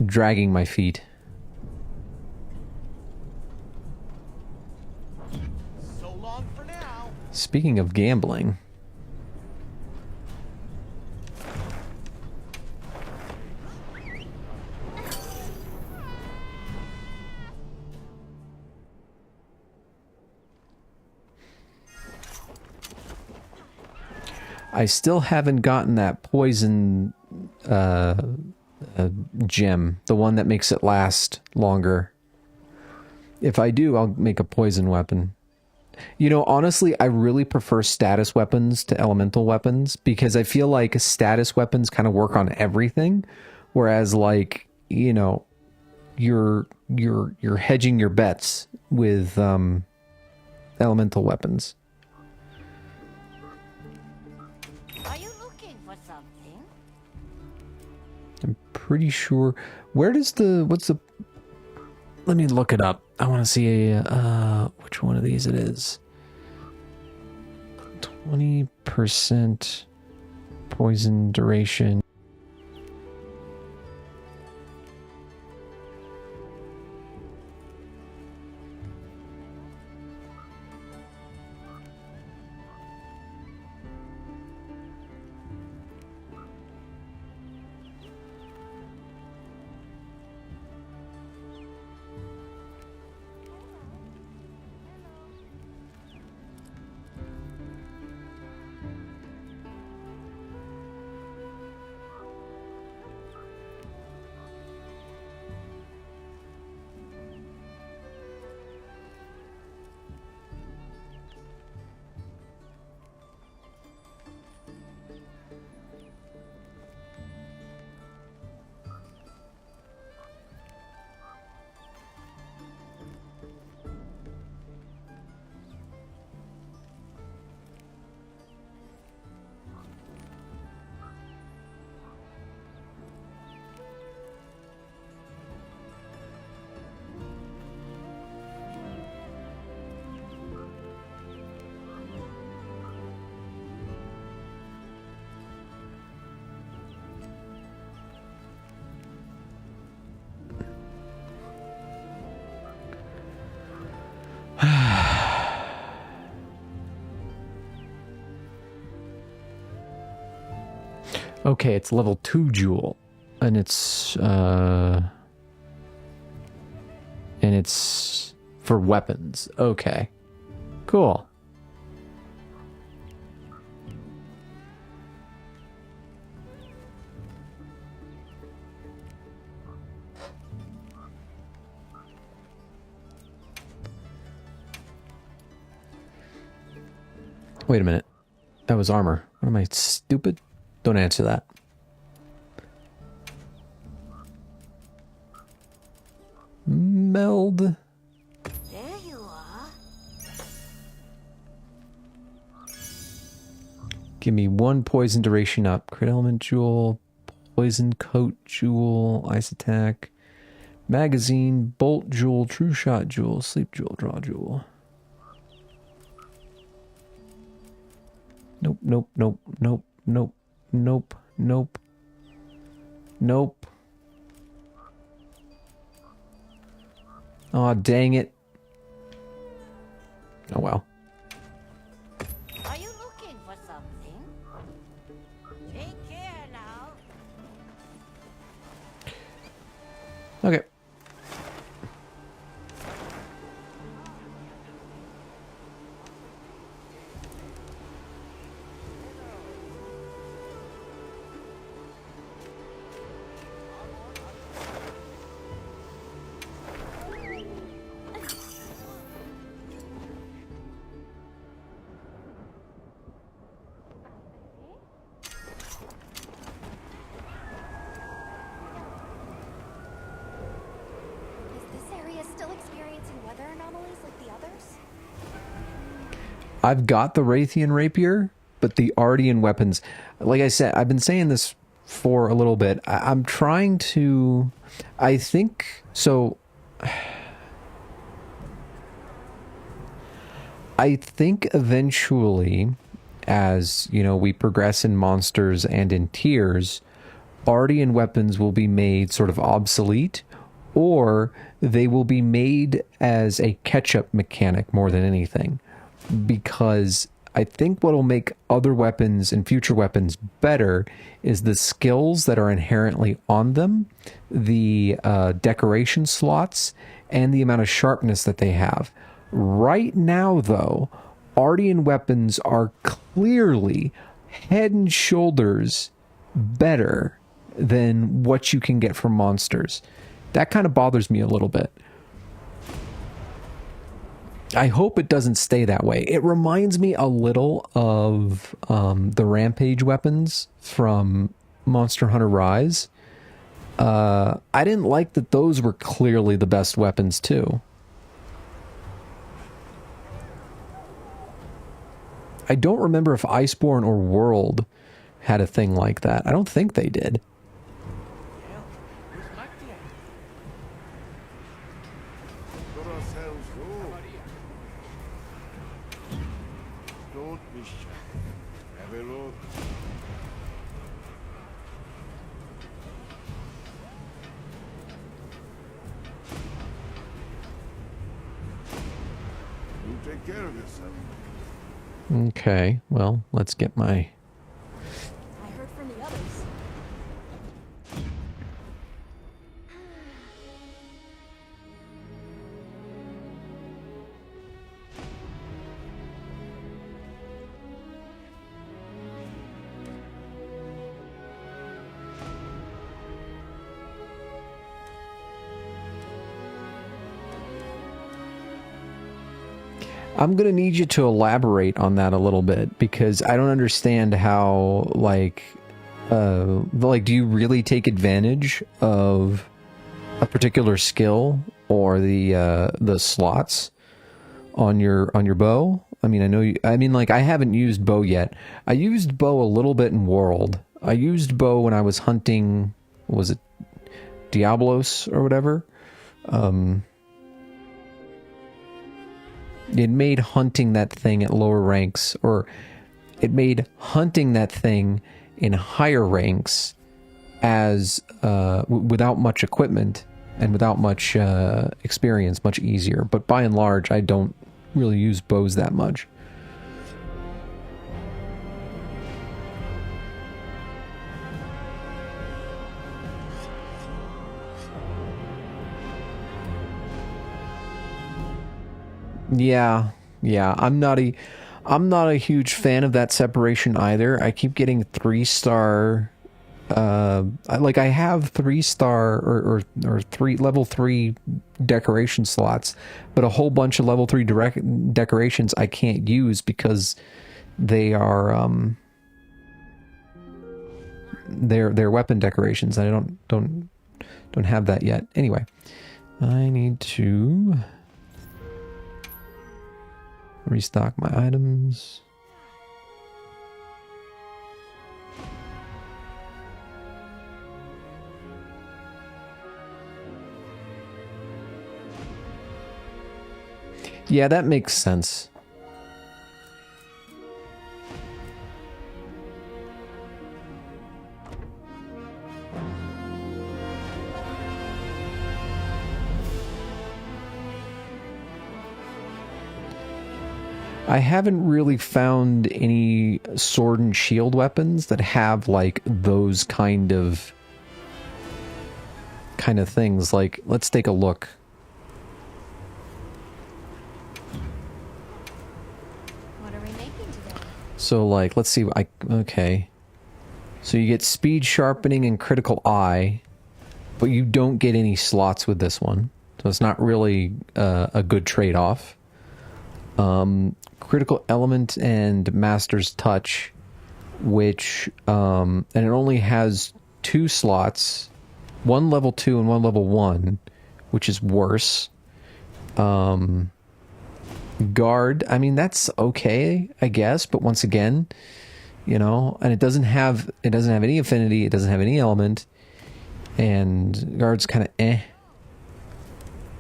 dragging my feet. So long for now. Speaking of gambling, I still haven't gotten that poison gem, the one that makes it last longer. If I do, I'll make a poison weapon. You know, honestly, I really prefer status weapons to elemental weapons because I feel like status weapons kind of work on everything, whereas like, you know, you're hedging your bets with elemental weapons. I'm pretty sure. Where does the, what's the, let me look it up. I want to see which one of these it is. 20% poison duration. Okay, it's level 2 jewel. And it's for weapons. Okay. Cool. Wait a minute. That was armor. What am I, stupid? Don't answer that. Meld. There you are. Give me 1 poison duration up. Crit element jewel, poison coat jewel, ice attack, magazine, bolt jewel, true shot jewel, sleep jewel, draw jewel. Nope, nope, nope, nope, nope, nope, nope, nope. Aw, dang it. Oh well. Are you looking for something? Take care now. Okay. I've got the Raytheon Rapier, but the Ardian weapons, like I said, I've been saying this for a little bit. I'm trying to, I think, so, I think eventually, as, you know, we progress in monsters and in tiers, Ardian weapons will be made sort of obsolete, or they will be made as a catch-up mechanic more than anything. Because I think what'll make other weapons and future weapons better is the skills that are inherently on them, the decoration slots, and the amount of sharpness that they have. Right now, though, Ardian weapons are clearly head and shoulders better than what you can get from monsters. That kind of bothers me a little bit. I hope it doesn't stay that way. It reminds me a little of the Rampage weapons from Monster Hunter Rise. I didn't like that those were clearly the best weapons too. I don't remember if Iceborne or World had a thing like that. I don't think they did. Okay, well, let's get my... I heard from the others. I'm gonna need you to elaborate on that a little bit, because I don't understand how, like, do you really take advantage of a particular skill or the slots on your bow? I mean, I know you, I mean, like, I haven't used bow yet. I used bow a little bit in World. I used bow when I was hunting, was it Diablos or whatever? It made hunting that thing at lower ranks, or it made hunting that thing in higher ranks as without much equipment and without much experience, much easier. But by and large, I don't really use bows that much. Yeah, I'm not a huge fan of that separation either. I keep getting 3-star. I have 3-star or level 3 decoration slots, but a whole bunch of level 3 decorations I can't use because they are they're weapon decorations. I don't have that yet. Anyway, I need to restock my items. Yeah, that makes sense. I haven't really found any sword and shield weapons that have like those kind of things. Like, let's take a look. What are we making today? So like, let's see. Okay. So you get speed sharpening and critical eye, but you don't get any slots with this one. So it's not really a good trade-off. Critical element and master's touch, which and it only has 2 slots, one level 2 and one level 1, which is worse. Guard, I mean, that's okay, I guess, but once again, you know, and it doesn't have any affinity, it doesn't have any element, and guard's kind of eh.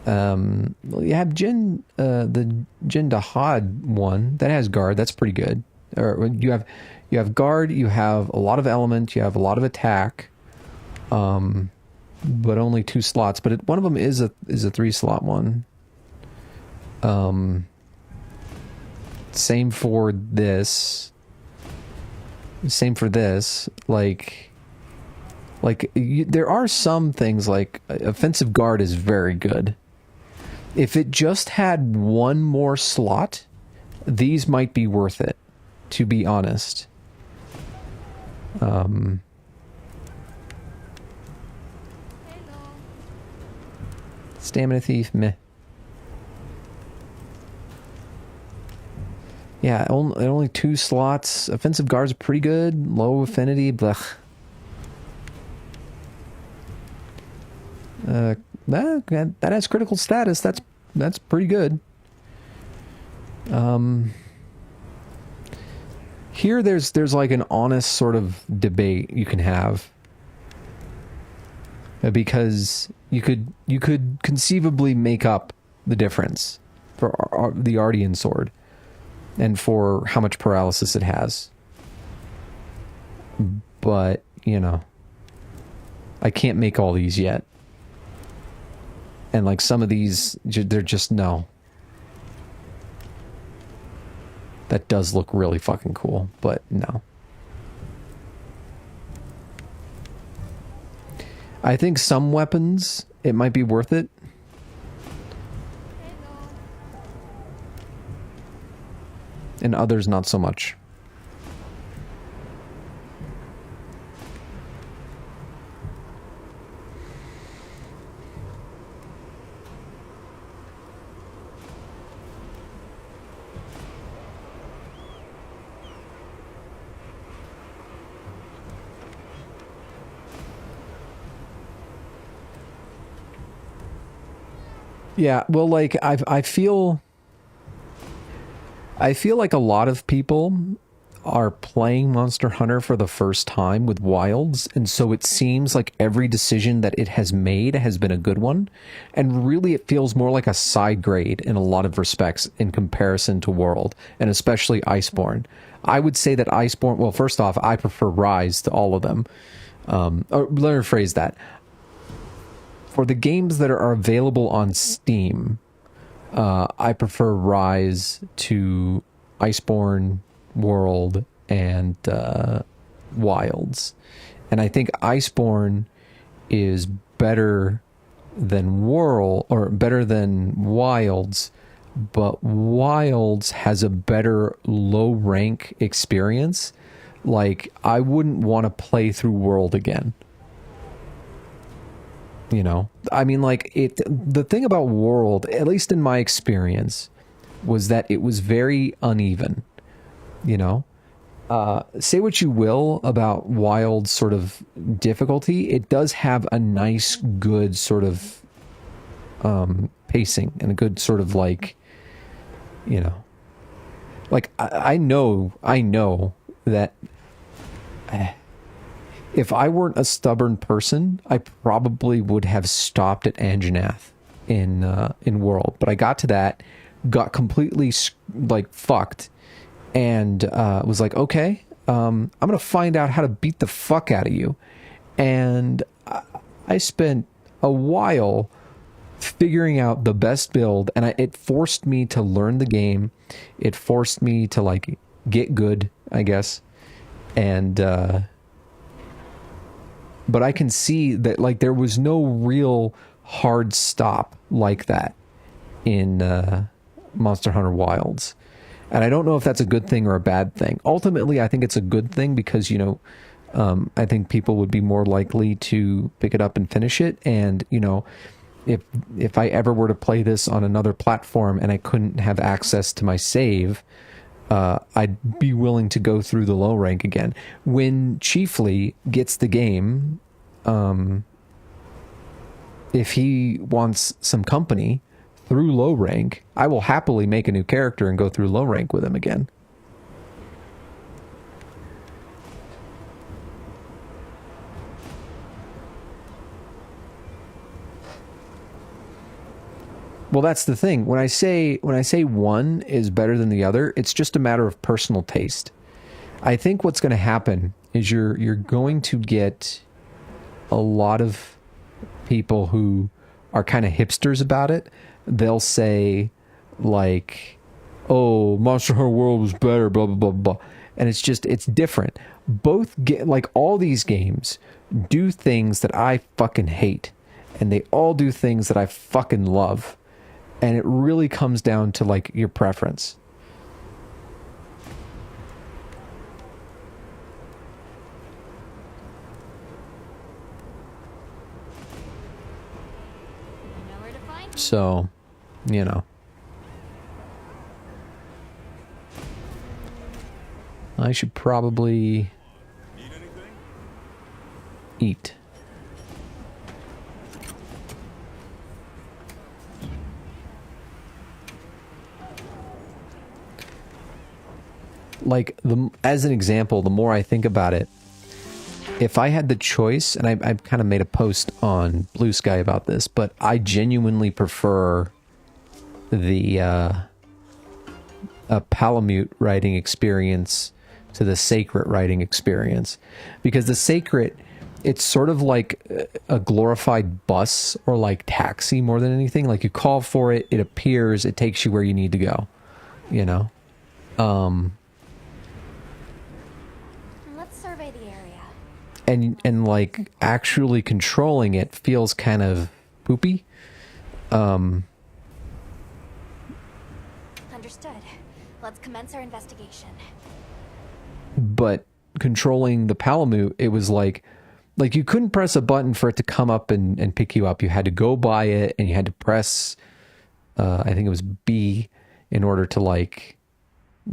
Well, you have the Jin Dahad one that has guard. That's pretty good. Or you have guard. You have a lot of element. You have a lot of attack. But only 2 slots. But one of them is a 3-slot one. Same for this. Same for this. There are some things like offensive guard is very good. If it just had one more slot, these might be worth it, to be honest. Stamina thief, meh. Yeah, only 2 slots. Offensive guard's pretty good. Low affinity, blech. That has critical status. That's pretty good. Here there's like an honest sort of debate you can have, because you could conceivably make up the difference for the Ardian sword and for how much paralysis it has. But, you know, I can't make all these yet. And like some of these, they're just no. That does look really fucking cool, but no. I think some weapons, it might be worth it. And others, not so much. Yeah, well, like, I feel like a lot of people are playing Monster Hunter for the first time with Wilds, and so it seems like every decision that it has made has been a good one, and really it feels more like a side grade in a lot of respects in comparison to World, and especially Iceborne. I would say that Iceborne, well, first off, I prefer Rise to all of them. Or let me rephrase that. For the games that are available on Steam, I prefer Rise to Iceborne, World, and Wilds. And I think Iceborne is better than World, or better than Wilds, but Wilds has a better low rank experience. Like, I wouldn't want to play through World again. You know? I mean, like, the thing about World, at least in my experience, was that it was very uneven. You know? Say what you will about Wild's sort of difficulty, it does have a nice, good sort of pacing and a good sort of, like, you know, like I know that if I weren't a stubborn person, I probably would have stopped at Anjanath in World, but I got to that, got completely like fucked, and was like, okay, I'm gonna find out how to beat the fuck out of you, and I spent a while figuring out the best build, and it forced me to learn the game. It forced me to, like, get good, I guess. And but I can see that, like, there was no real hard stop like that in Monster Hunter Wilds. And I don't know if that's a good thing or a bad thing. Ultimately, I think it's a good thing because, you know, I think people would be more likely to pick it up and finish it. And, you know, if I ever were to play this on another platform and I couldn't have access to my save, I'd be willing to go through the low rank again. When Chiefly gets the game, if he wants some company through low rank, I will happily make a new character and go through low rank with him again. Well, that's the thing. When I say one is better than the other, it's just a matter of personal taste. I think what's going to happen is you're going to get a lot of people who are kind of hipsters about it. They'll say, like, oh, Monster Hunter World was better, blah, blah, blah, blah. And it's different. Like, all these games do things that I fucking hate. And they all do things that I fucking love. And it really comes down to, like, your preference. So, you know. I should probably eat. Like, as an example, the more I think about it, if I had the choice, and I've kind of made a post on Blue Sky about this, but I genuinely prefer the Palamute writing experience to the Sacred writing experience. Because the Sacred, it's sort of like a glorified bus or like taxi more than anything. Like, you call for it, it appears, it takes you where you need to go, you know? Let's survey the area. And like, actually controlling it feels kind of poopy. Understood. Let's commence our investigation. But controlling the Palamute, it was like you couldn't press a button for it to come up and pick you up. You had to go by it, and you had to press, I think it was B, in order to, like,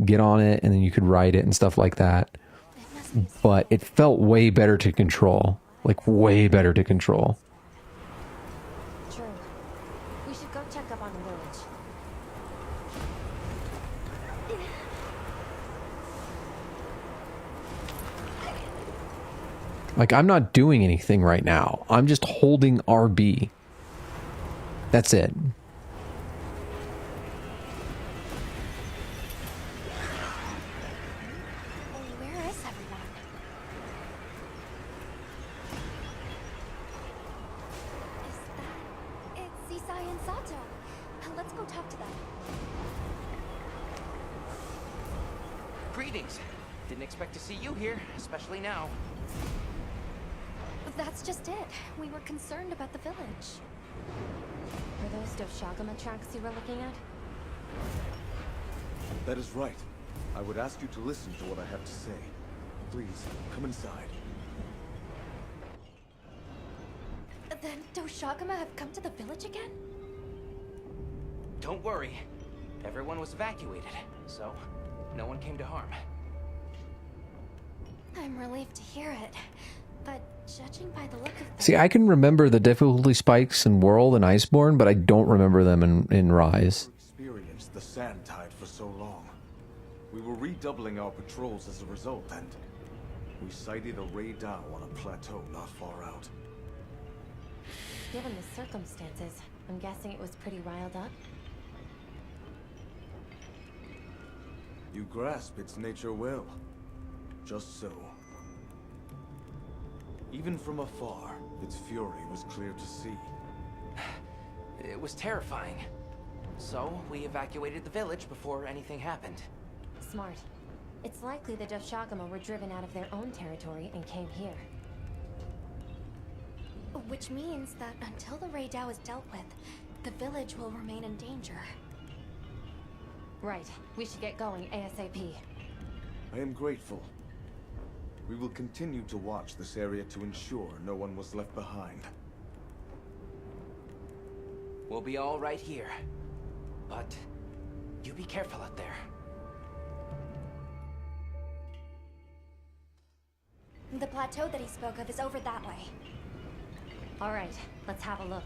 get on it, and then you could ride it and stuff like that. But it felt way better to control. Like, way better to control. True. We should go check up on the village. Like, I'm not doing anything right now. I'm just holding RB. That's it. Where is everyone? It's Isai and Sato. Let's go talk to them. Greetings. Didn't expect to see you here, especially now. That's just it. We were concerned about the village. Were those Doshagama tracks you were looking at? That is right. I would ask you to listen to what I have to say. Please, come inside. Then Doshagama have come to the village again? Don't worry. Everyone was evacuated, so no one came to harm. I'm relieved to hear it. But judging by the look of things... See, I can remember the difficulty spikes in World and Iceborne, but I don't remember them in Rise. Experienced the Sand Tide for so long. We were redoubling our patrols as a result, and we sighted a Ray Dow on a plateau not far out. Given the circumstances, I'm guessing it was pretty riled up. You grasp its nature well. Just so. Even from afar, its fury was clear to see. It was terrifying. So, we evacuated the village before anything happened. Smart. It's likely the Doshagama were driven out of their own territory and came here. Which means that until the Ray Dow is dealt with, the village will remain in danger. Right. We should get going ASAP. I am grateful. We will continue to watch this area to ensure no one was left behind. We'll be all right here. But you be careful out there. The plateau that he spoke of is over that way. All right, let's have a look.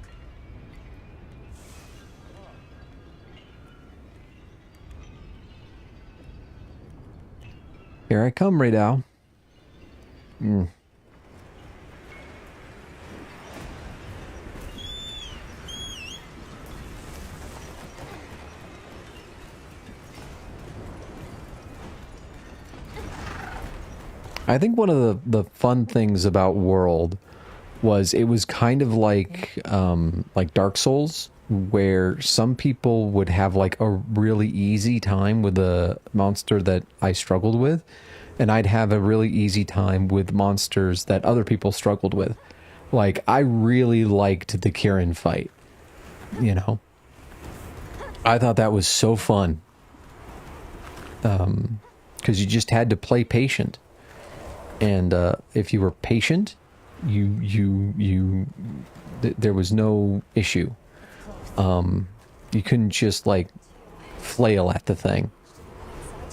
Here I come, Raydao. I think one of the fun things about World was it was kind of like Dark Souls, where some people would have like a really easy time with a monster that I struggled with, and I'd have a really easy time with monsters that other people struggled with. Like, I really liked the Kirin fight, you know? I thought that was so fun. Because you just had to play patient. And if you were patient, there was no issue. You couldn't just like flail at the thing.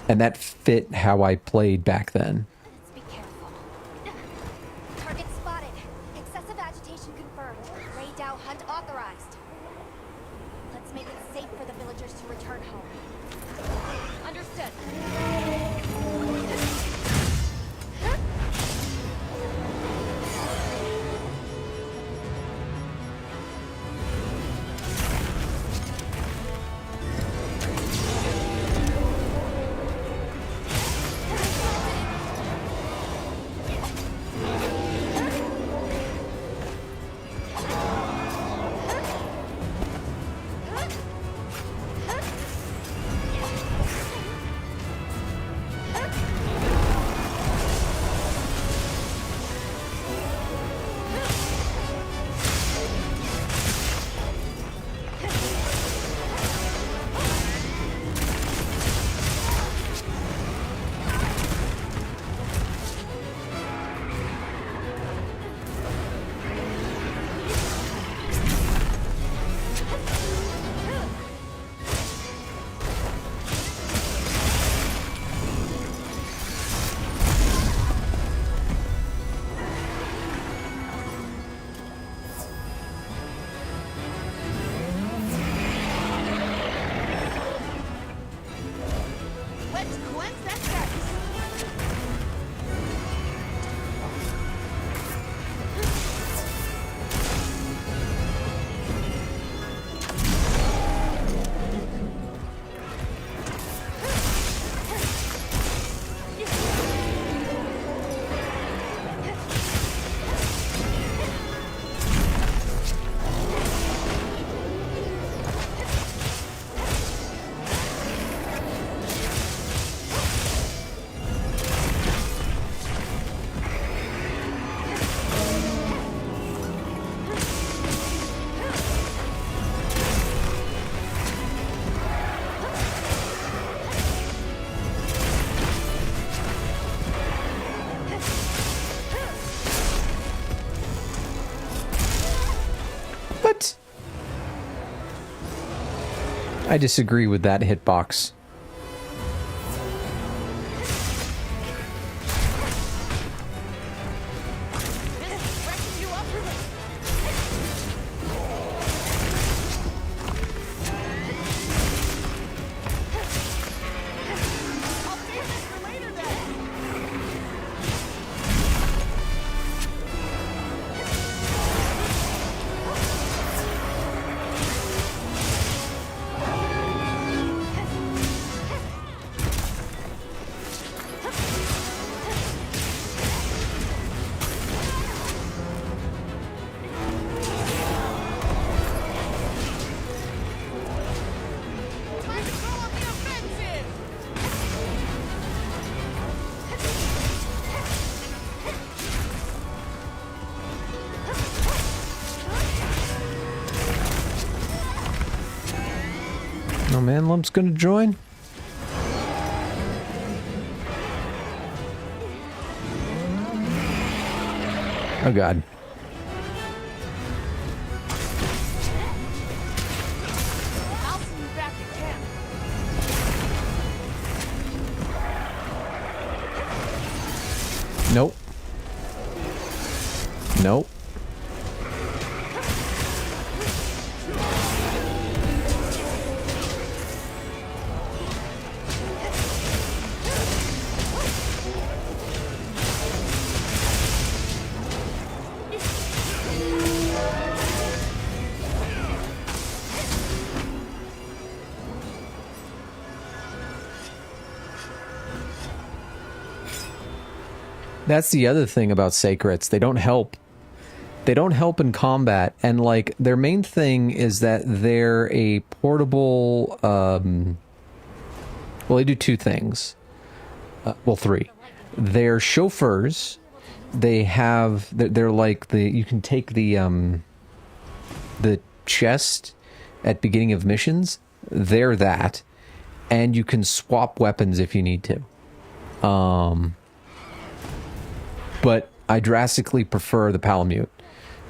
And that fit how I played back then. Let's be careful. Target spotted. Excessive agitation confirmed. Ray Dow hunt authorized. Let's make it safe for the villagers to return home. Understood. I disagree with that hitbox. Oh man, Lump's gonna join? Oh god. I'll see you back at camp. Nope. Nope. That's the other thing about Sacrets. They don't help. They don't help in combat. And, like, their main thing is that they're a portable... well, they do two things. Well, three. They're chauffeurs. They have... They're like the... You can take the chest at beginning of missions. They're that. And you can swap weapons if you need to. But I drastically prefer the Palamute,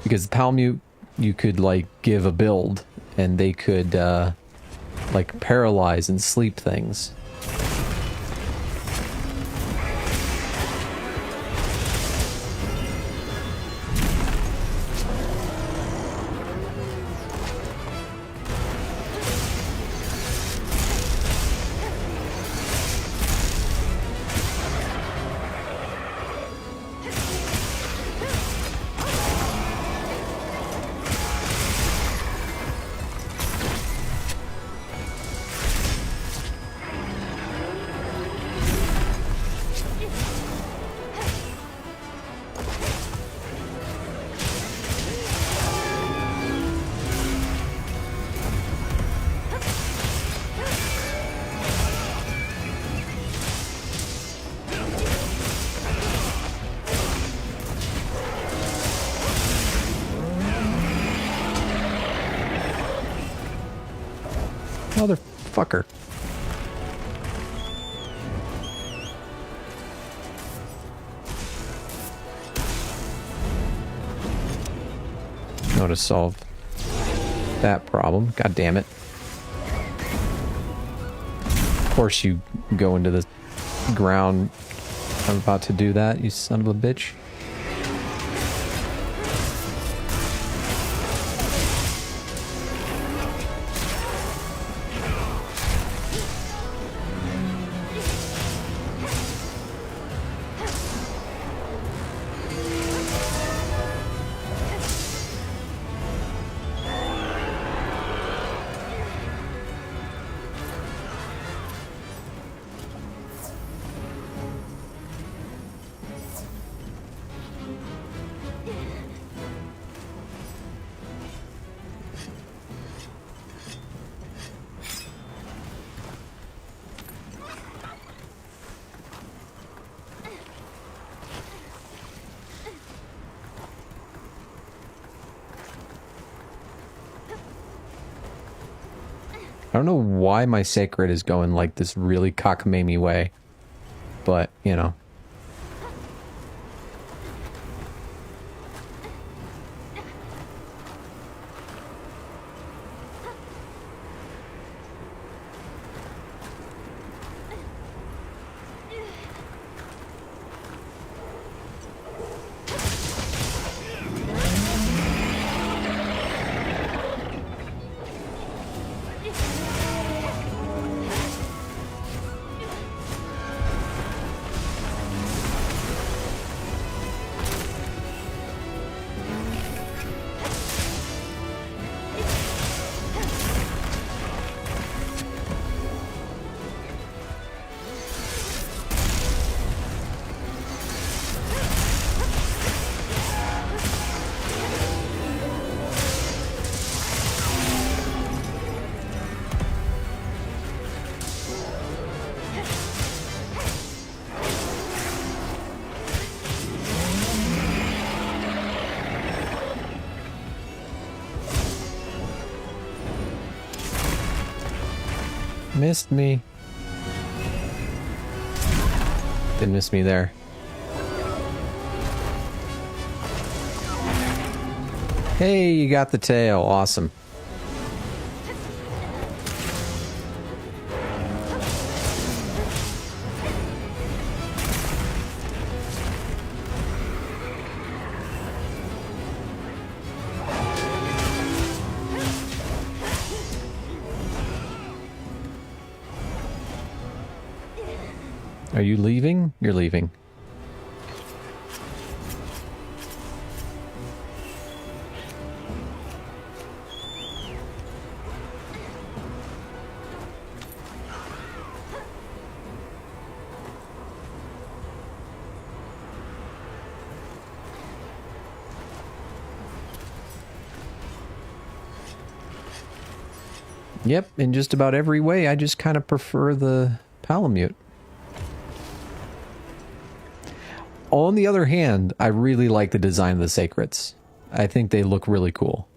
because the Palamute, you could, like, give a build, and they could, like, paralyze and sleep things. Motherfucker. Know to solve that problem. God damn it. Of course you go into the ground. I'm about to do that, you son of a bitch. I don't know why my Sacred is going like this really cockamamie way, but, you know. Missed me. Didn't miss me there. Hey, you got the tail. Awesome. Are you leaving? You're leaving. Yep, in just about every way, I just kind of prefer the Palamute. On the other hand, I really like the design of the Sacrets. I think they look really cool.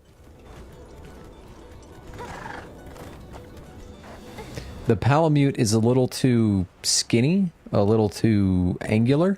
The Palamute is a little too skinny, a little too angular.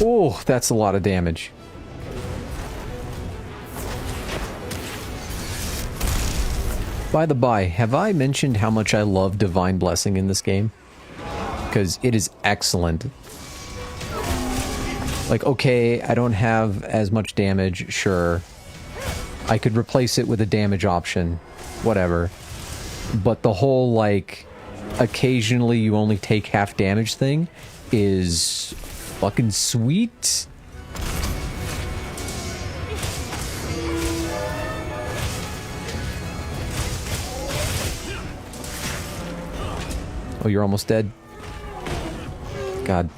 Oh, that's a lot of damage. By the by, have I mentioned how much I love Divine Blessing in this game? Because it is excellent. Like, okay, I don't have as much damage, sure. I could replace it with a damage option, whatever. But the whole, like, occasionally you only take half damage thing is fucking sweet. Oh, you're almost dead. God.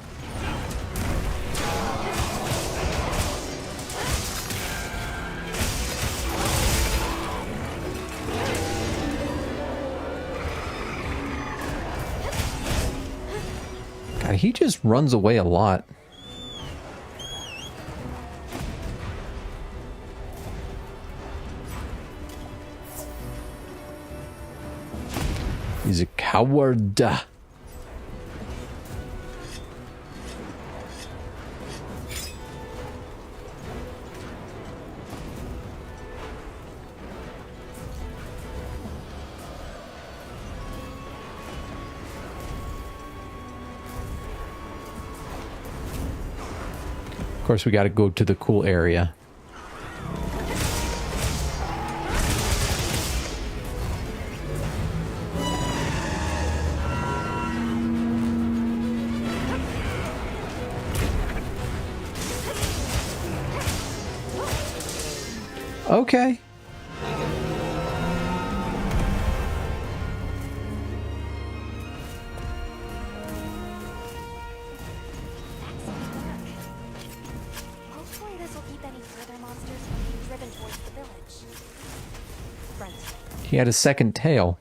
God, he just runs away a lot. He's a coward. Of course, we got to go to the cool area. Okay. Hopefully this will keep any further monsters from being driven towards the village. Right. He had a second tail.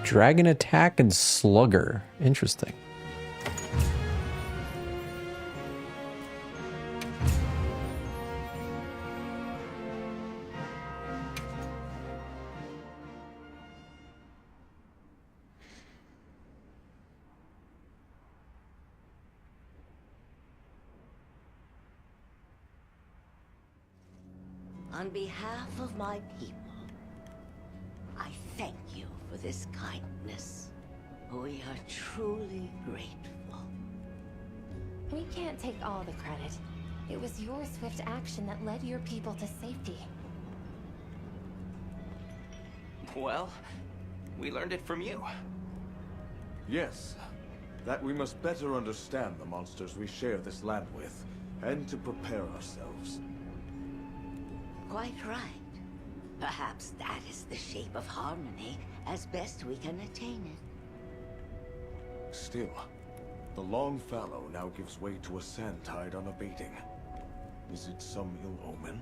Dragon Attack and Slugger. Interesting. On behalf of my people, I thank you for this kindness. We are truly grateful. We can't take all the credit. It was your swift action that led your people to safety. Well, we learned it from you. Yes, that we must better understand the monsters we share this land with, and to prepare ourselves. Quite right. Perhaps that is the shape of harmony, as best we can attain it. Still, the long fallow now gives way to a sand tide unabating. Is it some ill omen?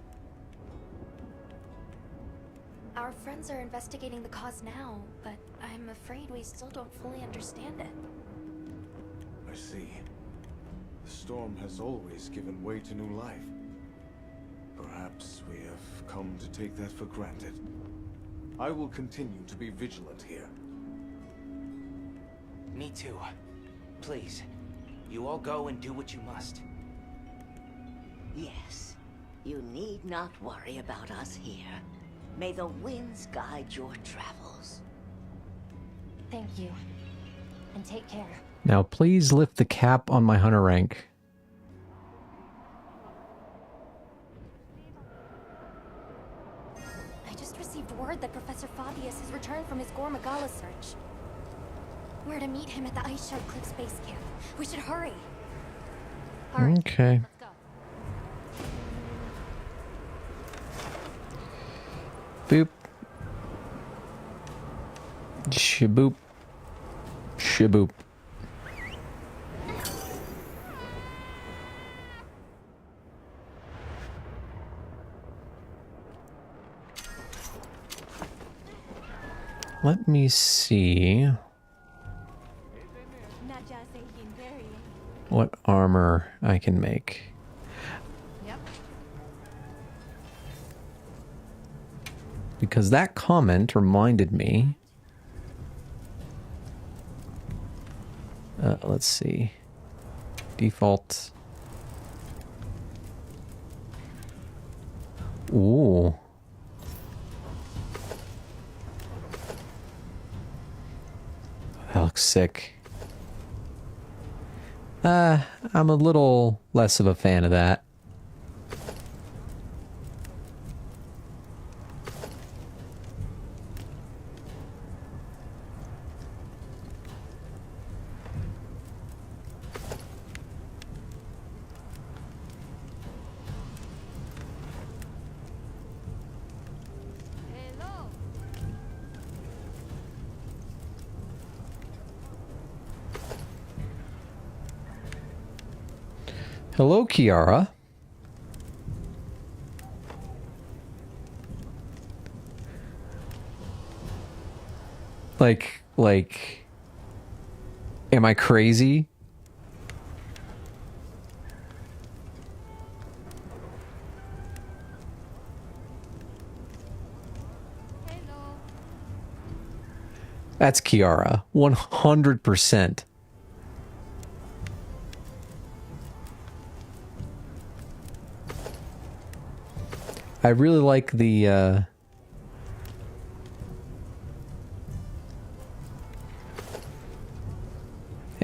Our friends are investigating the cause now, but I'm afraid we still don't fully understand it. I see. The storm has always given way to new life. Perhaps we have come to take that for granted. I will continue to be vigilant here. Me too. Please, you all go and do what you must. Yes, you need not worry about us here. May the winds guide your travels. Thank you. And take care. Now please lift the cap on my hunter rank. I just received word that Professor Fabius has returned from his Gore Magala search. We're to meet him at the Ice Shard Cliffs base camp. We should hurry. Okay. Boop. Shaboop. Shaboop. Let me see what armor I can make. Yep. Because that comment reminded me. Let's see. Default. Ooh. That looks sick. I'm a little less of a fan of that. Hello, Kiara. Like, am I crazy? That's Kiara, 100%. I really like the,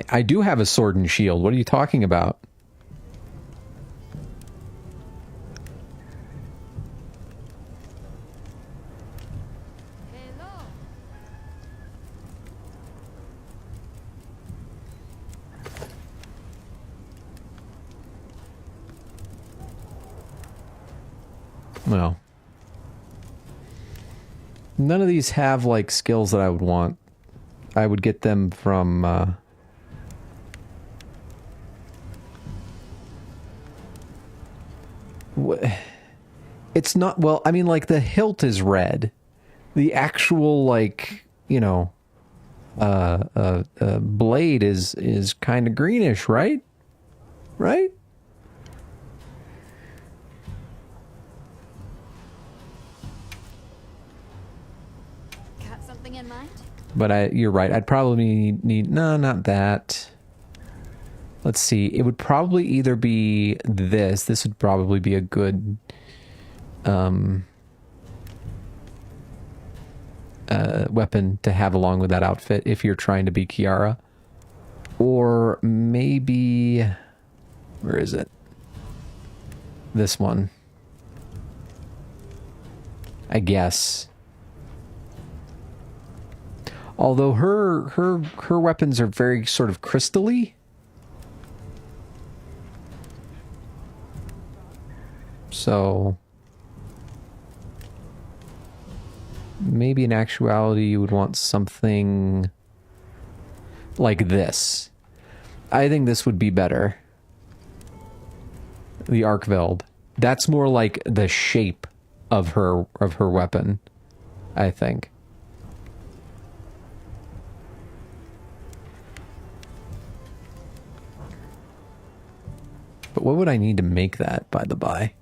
I do have a sword and shield. What are you talking about? Well, none of these have like skills that I would want. I would get them from it's not, well, I mean, like the hilt is red. The actual, like, you know, blade is kind of greenish, right? Right? Got something in mind? But you're right. I'd probably need, no, not that. Let's see. It would probably either be this. This would probably be a good weapon to have along with that outfit if you're trying to be Kiara. Or maybe... Where is it? This one. I guess. Although her weapons are very sort of crystal-y. So maybe in actuality you would want something like this. I think this would be better. The Arkveld. That's more like the shape of her weapon, I think. But what would I need to make that, by the by?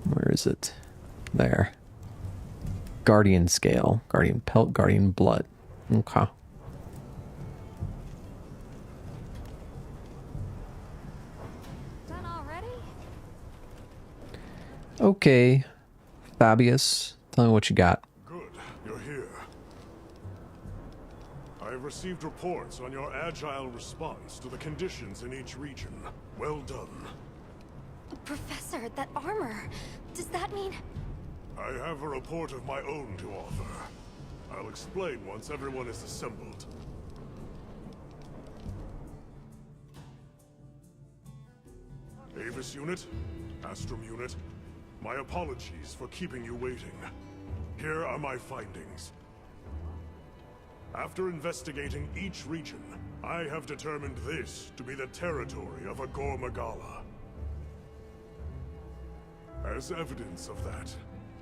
Where is it? There. Guardian scale. Guardian pelt. Guardian blood. Okay. Done already? Okay. Fabius, tell me what you got. Good. You're here. I've received reports on your agile response to the conditions in each region. Well done. Professor, that armor. Does that mean... I have a report of my own to offer. I'll explain once everyone is assembled. Avis unit, Astrum unit, my apologies for keeping you waiting. Here are my findings. After investigating each region, I have determined this to be the territory of a Gore Magala. As evidence of that,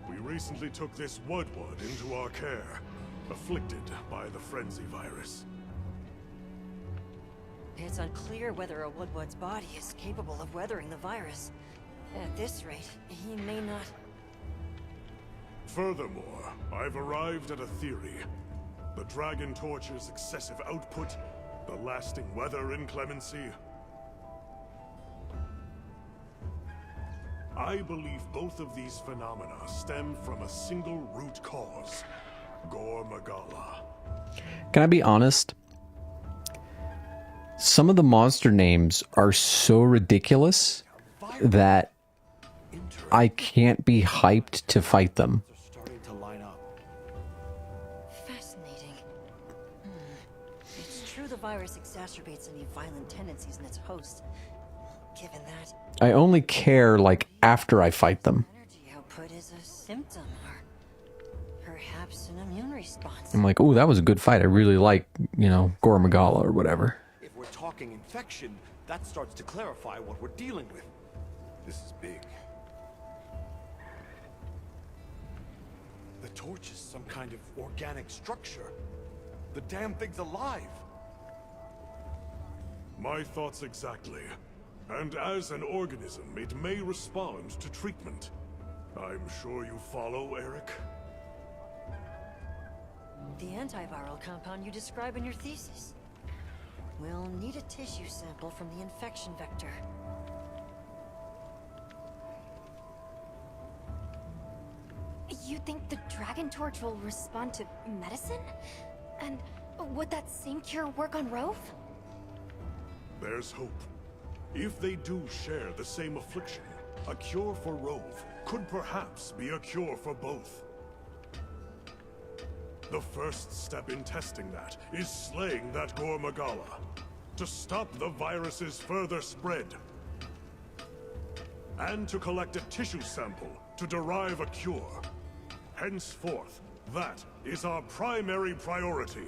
we recently took this Woodward into our care, afflicted by the Frenzy virus. It's unclear whether a Woodward's body is capable of weathering the virus. At this rate, he may not... Furthermore, I've arrived at a theory. The Dragon Torch's excessive output, the lasting weather inclemency. I believe both of these phenomena stem from a single root cause, Gore Magala. Can I be honest? Some of the monster names are so ridiculous that I can't be hyped to fight them. Fascinating. It's true the virus exacerbates any violent tendencies in its host. Given that... I only care, like, after I fight them. Energy output is a symptom, or perhaps an immune response. I'm like, oh, that was a good fight. I really like, you know, Gore Magala or whatever. If we're talking infection, that starts to clarify what we're dealing with. This is big. The torch is some kind of organic structure. The damn thing's alive. My thoughts exactly. And as an organism, it may respond to treatment. I'm sure you follow, Eric? The antiviral compound you describe in your thesis. We'll need a tissue sample from the infection vector. You think the Dragon Torch will respond to medicine? And would that same cure work on Rove? There's hope. If they do share the same affliction, a cure for Rove could perhaps be a cure for both. The first step in testing that is slaying that Gore Magala, to stop the virus's further spread. And to collect a tissue sample to derive a cure. Henceforth, that is our primary priority.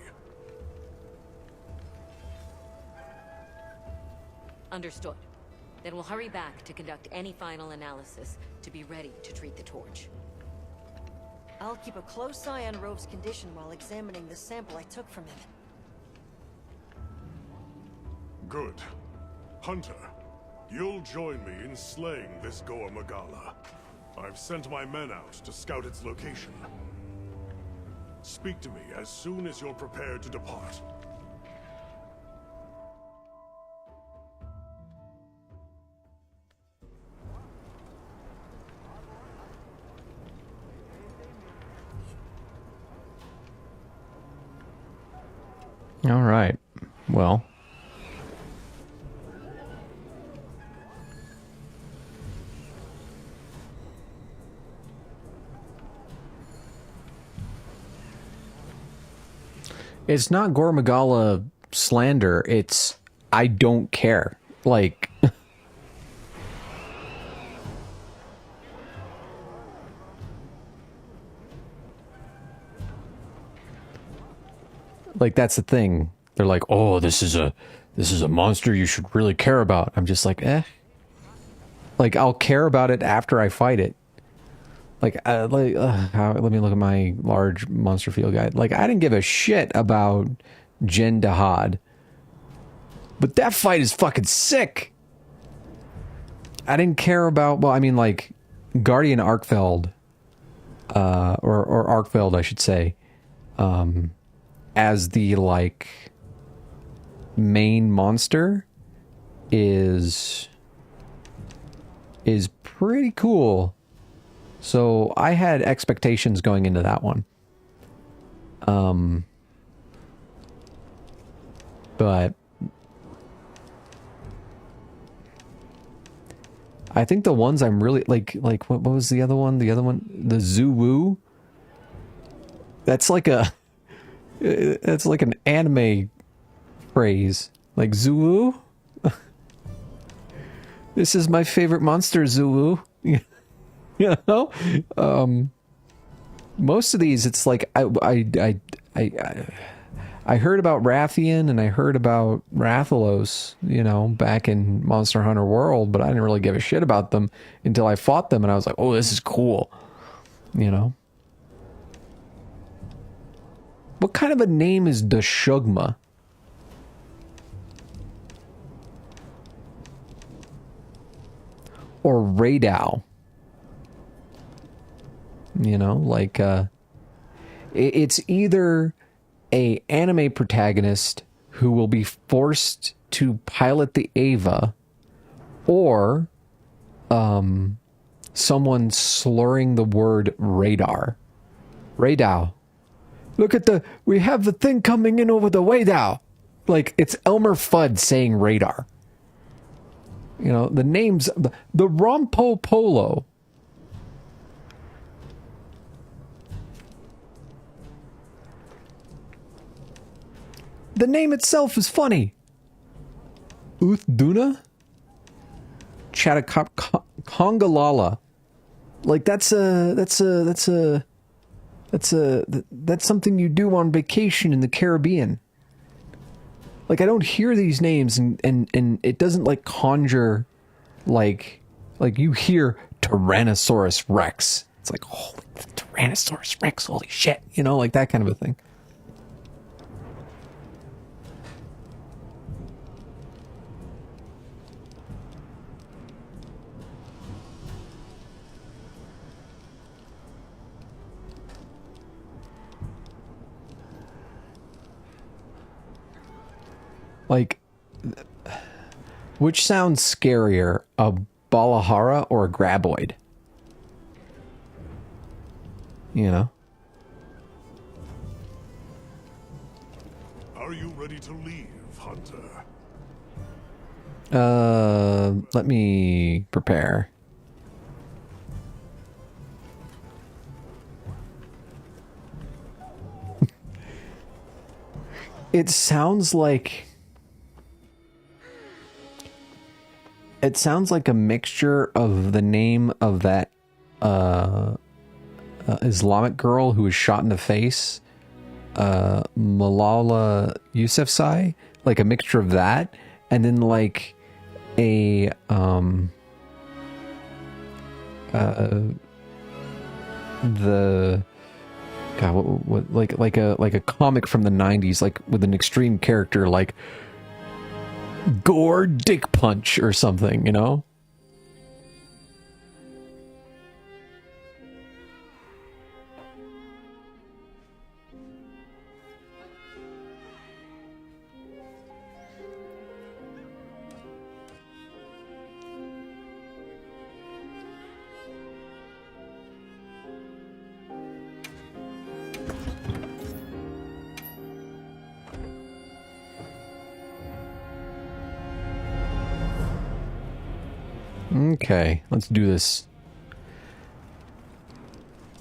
Understood. Then we'll hurry back to conduct any final analysis to be ready to treat the torch. I'll keep a close eye on Rove's condition while examining the sample I took from him. Good. Hunter, you'll join me in slaying this Gore Magala. I've sent my men out to scout its location. Speak to me as soon as you're prepared to depart. Well. It's not Gore Magala slander, it's I don't care. Like like that's the thing. They're like, "Oh, this is a monster you should really care about." I'm just like, "Eh." Like I'll care about it after I fight it. Let me look at my large monster field guide. Like, I didn't give a shit about Jen Dahad. But that fight is fucking sick. I didn't care about, well, I mean, like, Guardian Arkfeld, or Arkfeld, I should say, as the, like, main monster is pretty cool. So I had expectations going into that one. But I think the ones I'm really like what was the other one? The other one, the Zuwu. That's like an anime phrase. Like Zuwu. This is my favorite monster, Zuwu. You know, most of these, it's like I heard about Rathian and I heard about Rathalos, you know, back in Monster Hunter World, but I didn't really give a shit about them until I fought them, and I was like, oh, this is cool, you know. What kind of a name is Dashugma? Or Radau? You know, like, it's either a anime protagonist who will be forced to pilot the Ava, or, someone slurring the word radar. Radau. Look at we have the thing coming in over the Radau. Like, it's Elmer Fudd saying radar. You know, the names, the Rompo Polo. The name itself is funny. Uthduna? Kongalala. Like that's something you do on vacation in the Caribbean. Like, I don't hear these names and it doesn't like conjure like you hear Tyrannosaurus Rex. It's like, holy Tyrannosaurus Rex, holy shit, you know, like that kind of a thing. Like, which sounds scarier, a Balahara or a Graboid? You know? Are you ready to leave, Hunter? Let me prepare. It sounds like a mixture of the name of that Islamic girl who was shot in the face, Malala Yousafzai, like a mixture of that, and then like a the God, what like a comic from the 90s, like with an extreme character like Gore Dick Punch or something, you know? Okay, let's do this.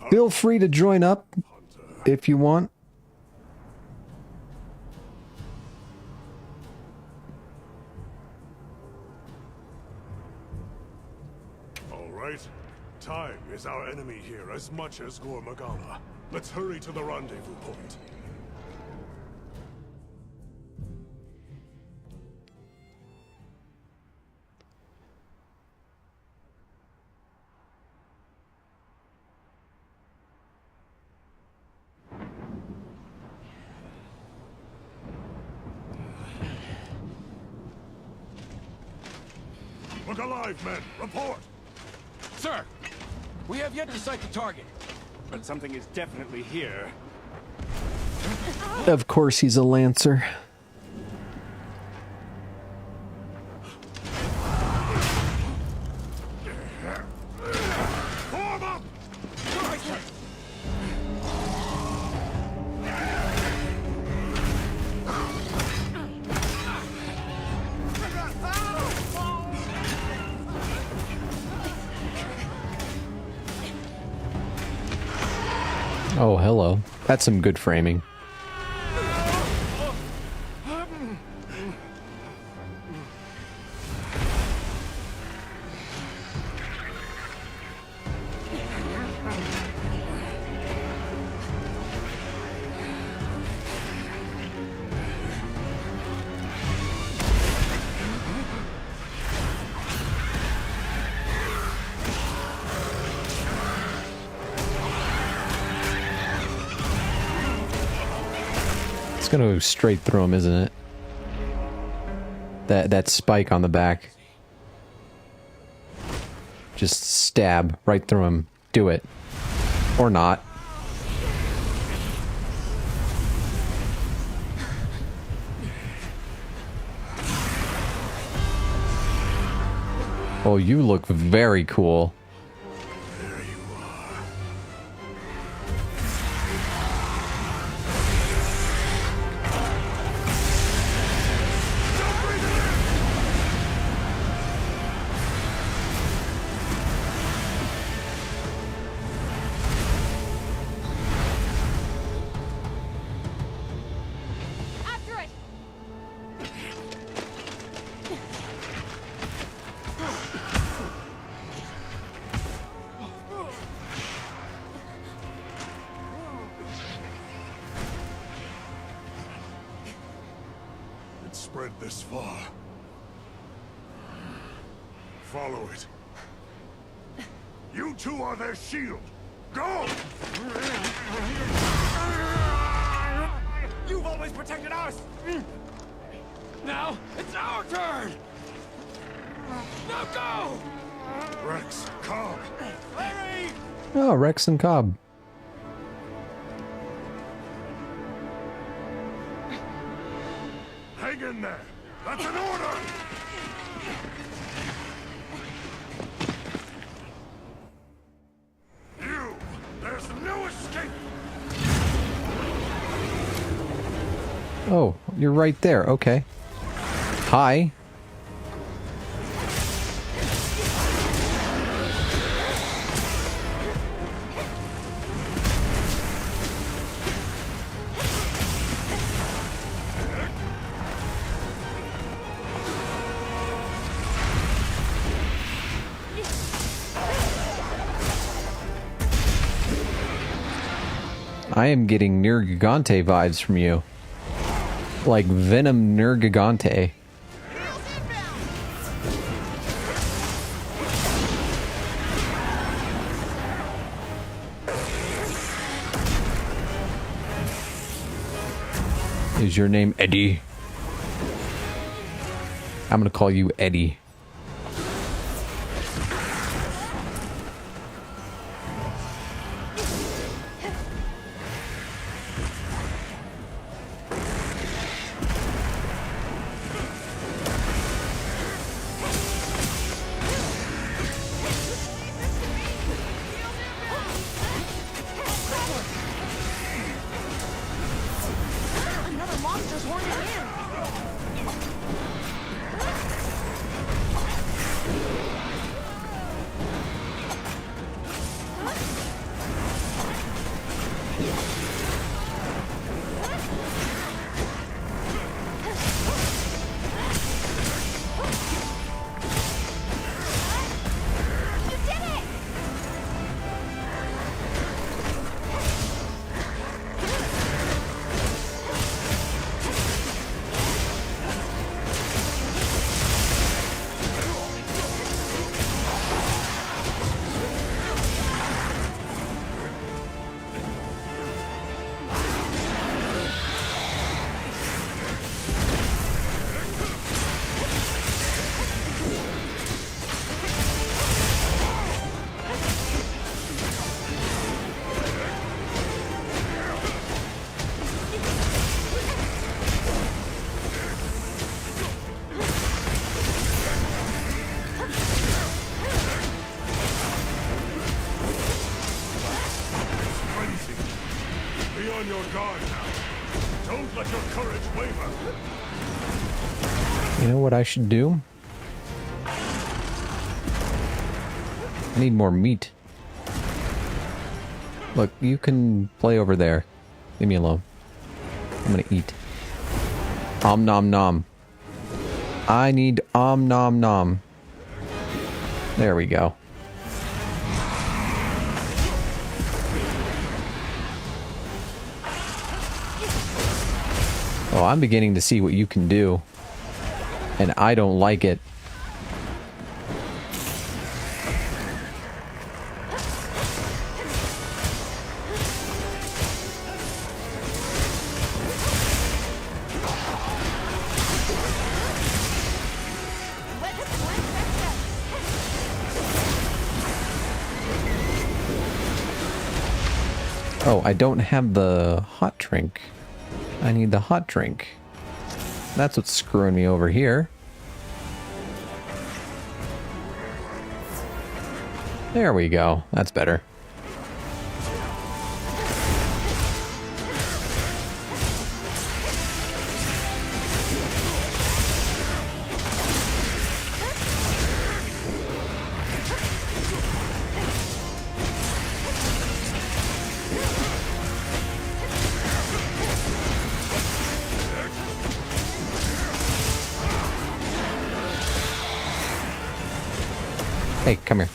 Feel free to join up if you want. All right. Time is our enemy here as much as Gore Magala. Let's hurry to the rendezvous point. Look alive, men! Report! Sir! We have yet to sight the target, but something is definitely here. Of course he's a Lancer. Form up! Oh, hello. That's some good framing. It's gonna go straight through him, isn't it? That spike on the back. Just stab right through him. Do it. Or not. Oh, you look very cool. Spread this far. Follow it. You two are their shield. Go! You've always protected us! Now, it's our turn! Now go! Rex, Cobb! Larry! Oh, Rex and Cobb. Hang in there! That's an order! You! There's no escape! Oh, you're right there. Okay. Hi. I am getting Nergigante vibes from you. Like Venom Nergigante. Is your name Eddie? I'm gonna call you Eddie. Another monster's horning in. on your guard now. Don't let your courage waver. You know what I should do? I need more meat. Look, you can play over there. Leave me alone. I'm gonna eat. Om nom nom. I need om nom nom. There we go. Oh, I'm beginning to see what you can do. And I don't like it. Oh, I don't have the hot drink. I need the hot drink. That's what's screwing me over here. There we go. That's better. Hey, come here.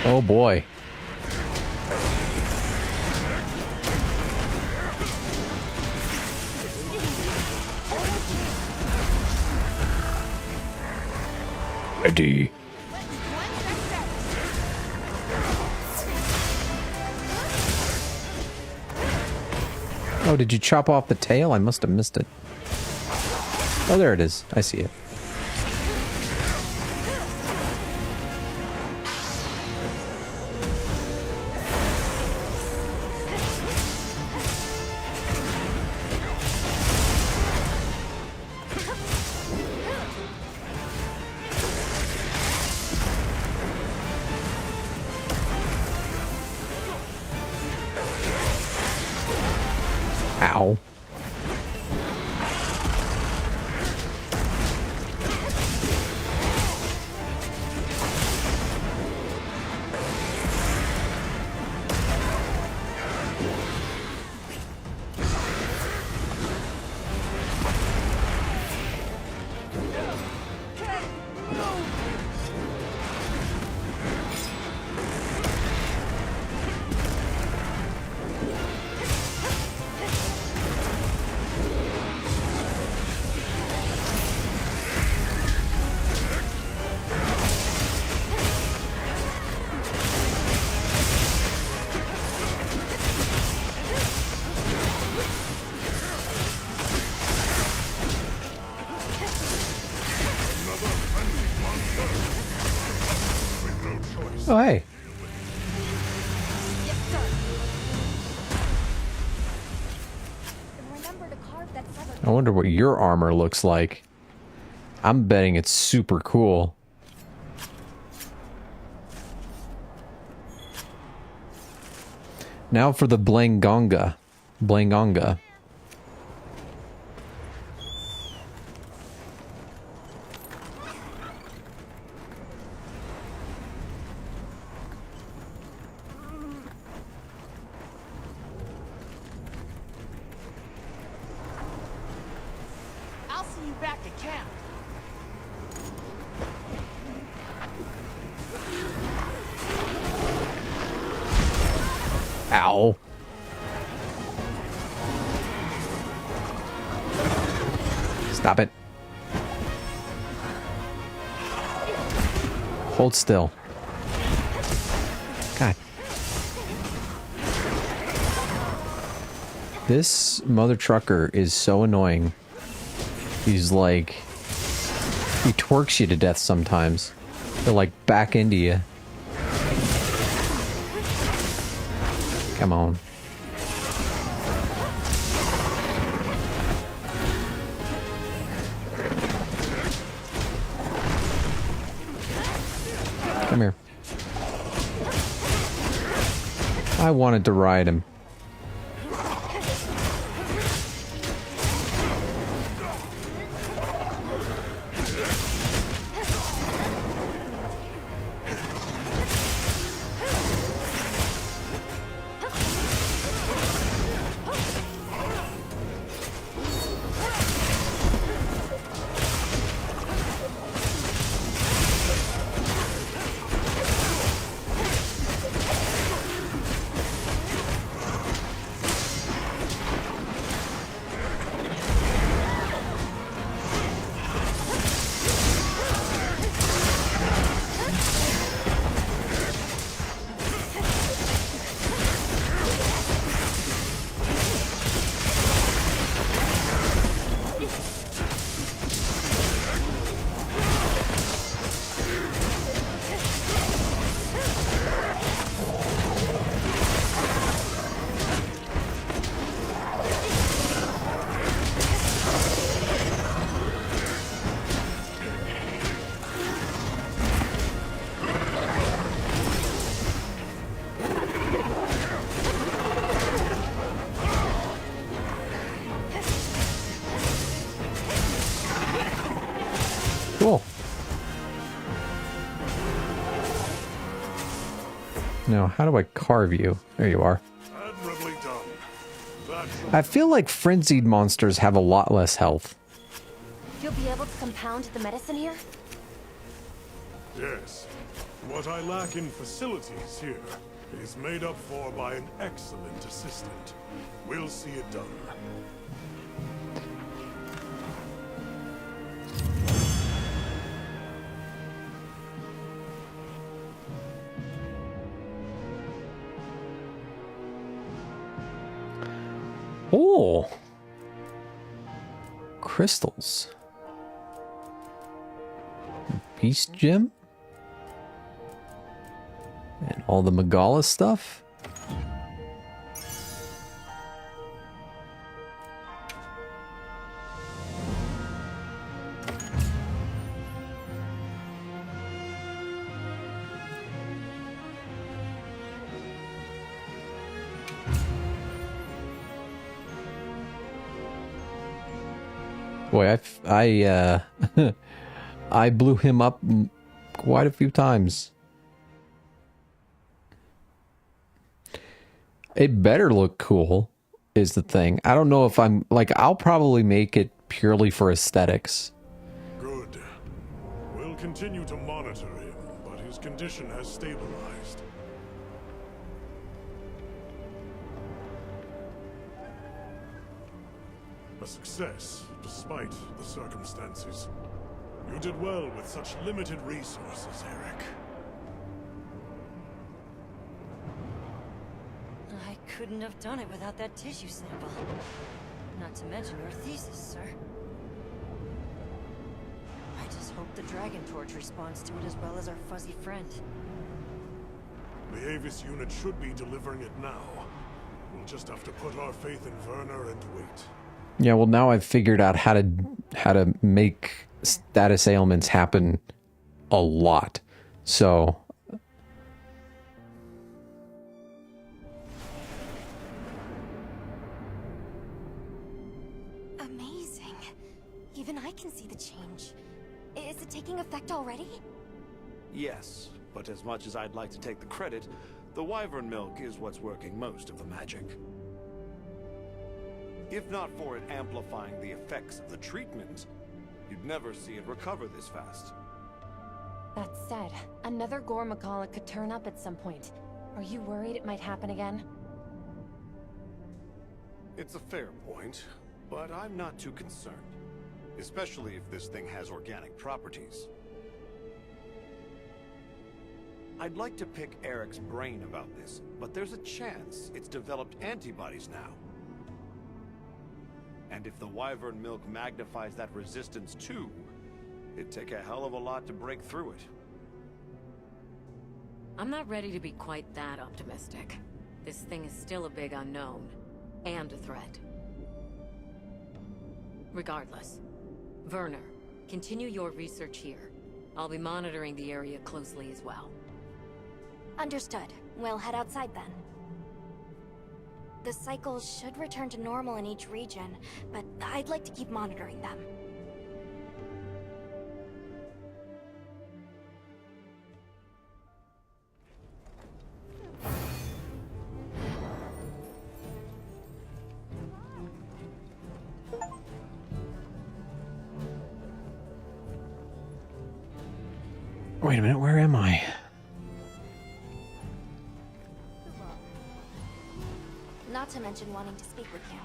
Oh boy. Eddie. Oh, did you chop off the tail? I must have missed it. Oh, there it is. I see it. Ow. Oh, hey. Remember to carve that severed I wonder what your armor looks like. I'm betting it's super cool. Now for the Blangonga. Blangonga. I'll see you back at camp. Ow. Stop it. Hold still. God. This mother trucker is so annoying. He's like... He twerks you to death sometimes. He'll like back into you. Come on. Come here. I wanted to ride him. Cool. Now, how do I carve you? There you are. Admirably done. I feel like frenzied monsters have a lot less health. You'll be able to compound the medicine here? Yes. What I lack in facilities here is made up for by an excellent assistant. We'll see it done. Oh. Crystals. Beast gem? And all the Megala stuff? Boy, I blew him up quite a few times. It better look cool, is the thing. I don't know if I'm, like, I'll probably make it purely for aesthetics. Good. We'll continue to monitor him, but his condition has stabilized. A success, despite the circumstances. You did well with such limited resources, Eric. I couldn't have done it without that tissue sample. Not to mention your thesis, sir. I just hope the Dragon Torch responds to it as well as our fuzzy friend. The Avis unit should be delivering it now. We'll just have to put our faith in Werner and wait. Yeah, well now I've figured out how to make status ailments happen a lot. So Amazing. Even I can see the change. Is it taking effect already? Yes, but as much as I'd like to take the credit, the wyvern milk is what's working most of the magic. If not for it amplifying the effects of the treatment, you'd never see it recover this fast. That said, another Gore McCulloch could turn up at some point. Are you worried it might happen again? It's a fair point, but I'm not too concerned. Especially if this thing has organic properties. I'd like to pick Eric's brain about this, but there's a chance it's developed antibodies now. And if the wyvern milk magnifies that resistance too, it'd take a hell of a lot to break through it. I'm not ready to be quite that optimistic. This thing is still a big unknown, and a threat. Regardless, Werner, continue your research here. I'll be monitoring the area closely as well. Understood. We'll head outside then. The cycles should return to normal in each region, but I'd like to keep monitoring them. wait a minute, where am I? Not to mention wanting to speak with you.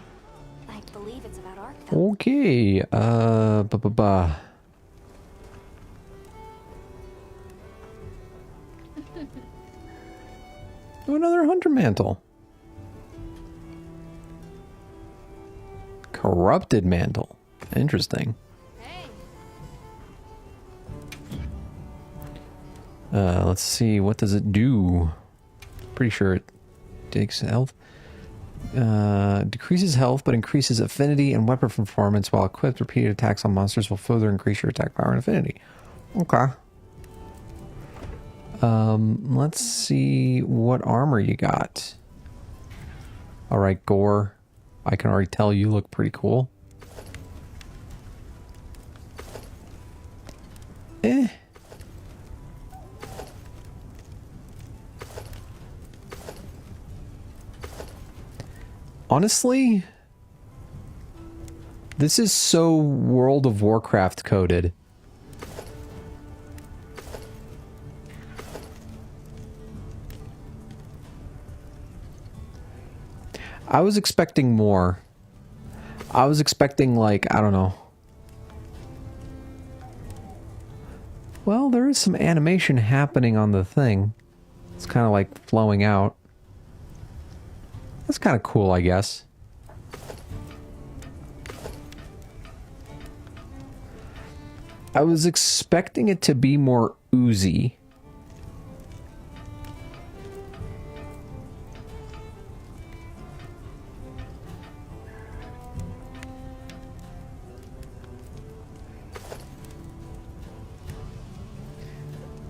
I believe it's about Ark, though. Okay, Oh, another hunter mantle. Corrupted mantle. Interesting. Let's see, what does it do? Pretty sure it takes health. Decreases health, but increases affinity and weapon performance while equipped. Repeated attacks on monsters will further increase your attack power and affinity. Okay. Let's see what armor you got. Alright, Gore. I can already tell you look pretty cool. Honestly, this is so World of Warcraft coded. I was expecting more. I was expecting, like, I don't know. Well, there is some animation happening on the thing. It's kind of like flowing out. That's kind of cool, I guess. I was expecting it to be more oozy.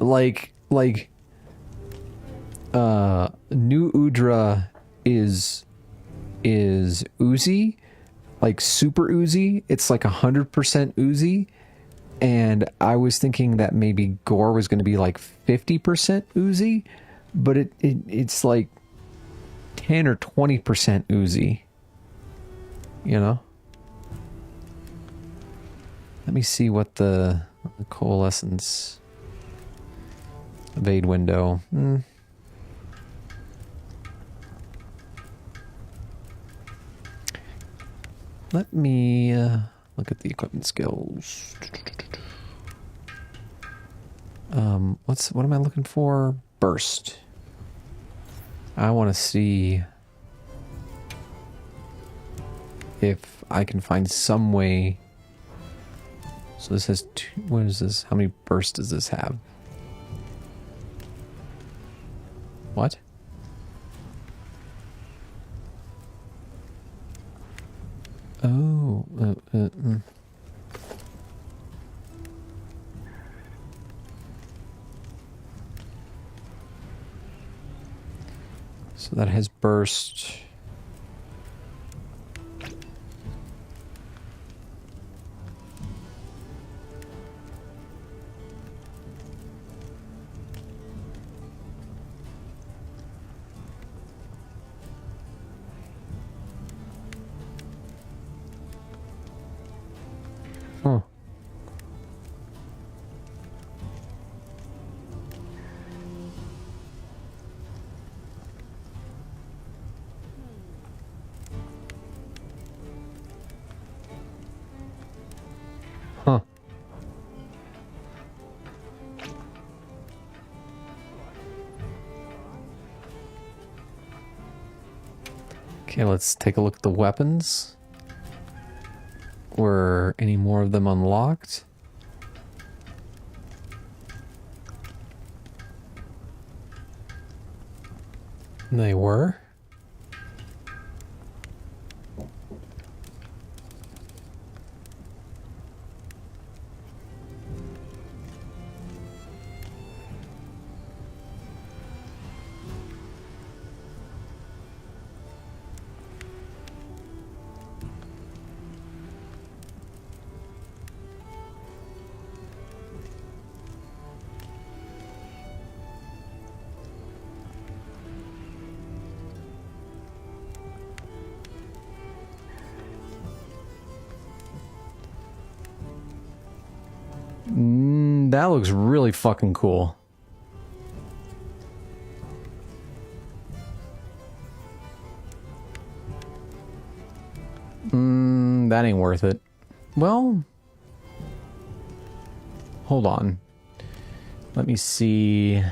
Like, New Udra is oozy, like super oozy. It's like 100% oozy, and I was thinking that maybe Gore was going to be like 50% oozy, but it's like 10 or 20% oozy. You know. Let me see what the coalescence evade window. Let me look at the equipment skills. What am I looking for? Burst. I want to see if I can find some way. So this has two. What is this? How many bursts does this have? What? Oh. So that has burst. Huh. Huh. Okay, let's take a look at the weapons. Were any more of them unlocked? They were. That looks really fucking cool. That ain't worth it. Well, hold on. Let me see.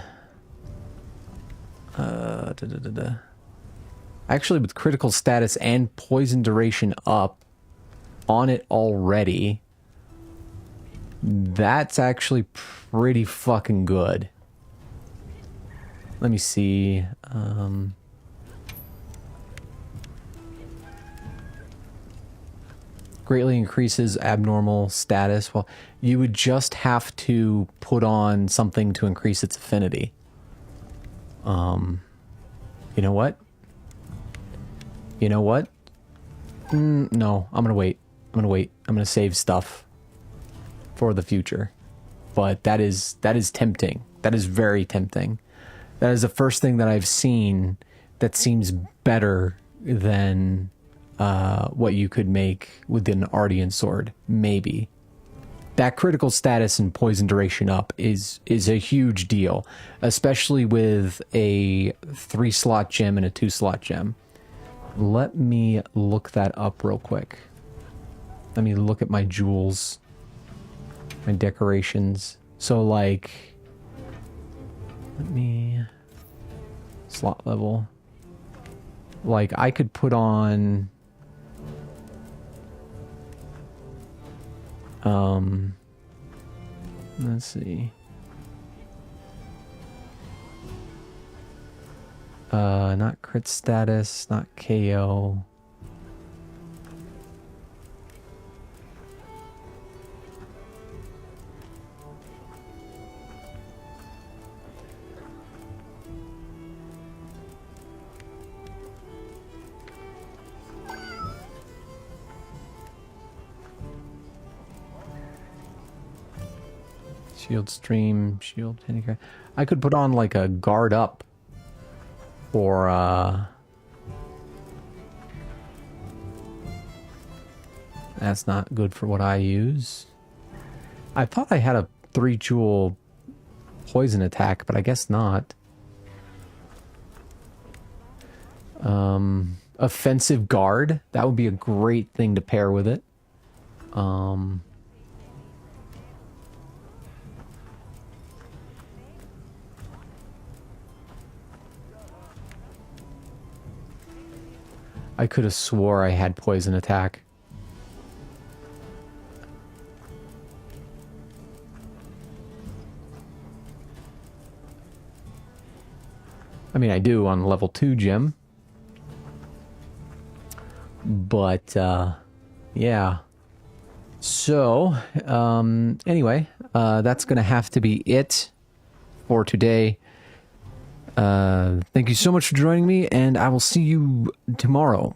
Actually, with critical status and poison duration up on it already, that's actually pretty fucking good. Let me see. Greatly increases abnormal status. Well, you would just have to put on something to increase its affinity. You know what? You know what? No, I'm gonna wait. I'm gonna save stuff for the future. But that is tempting. That is very tempting. That is the first thing that I've seen that seems better than what you could make with an Ardian sword. Maybe. That critical status and poison duration up is a huge deal, especially with a 3-slot gem and a 2-slot gem. Let me look that up real quick. Let me look at my jewels, my decorations. So like, let me, slot level. Like I could put on, let's see. Not crit status, not KO. Shield stream, shield handicraft. I could put on like a guard up or that's not good for what I use. I thought I had a 3-jewel poison attack, but I guess not. Offensive guard, that would be a great thing to pair with it. I could have swore I had poison attack. I mean, I do on level 2 gem. But, yeah. So, anyway, that's going to have to be it for today. Thank you so much for joining me, and I will see you tomorrow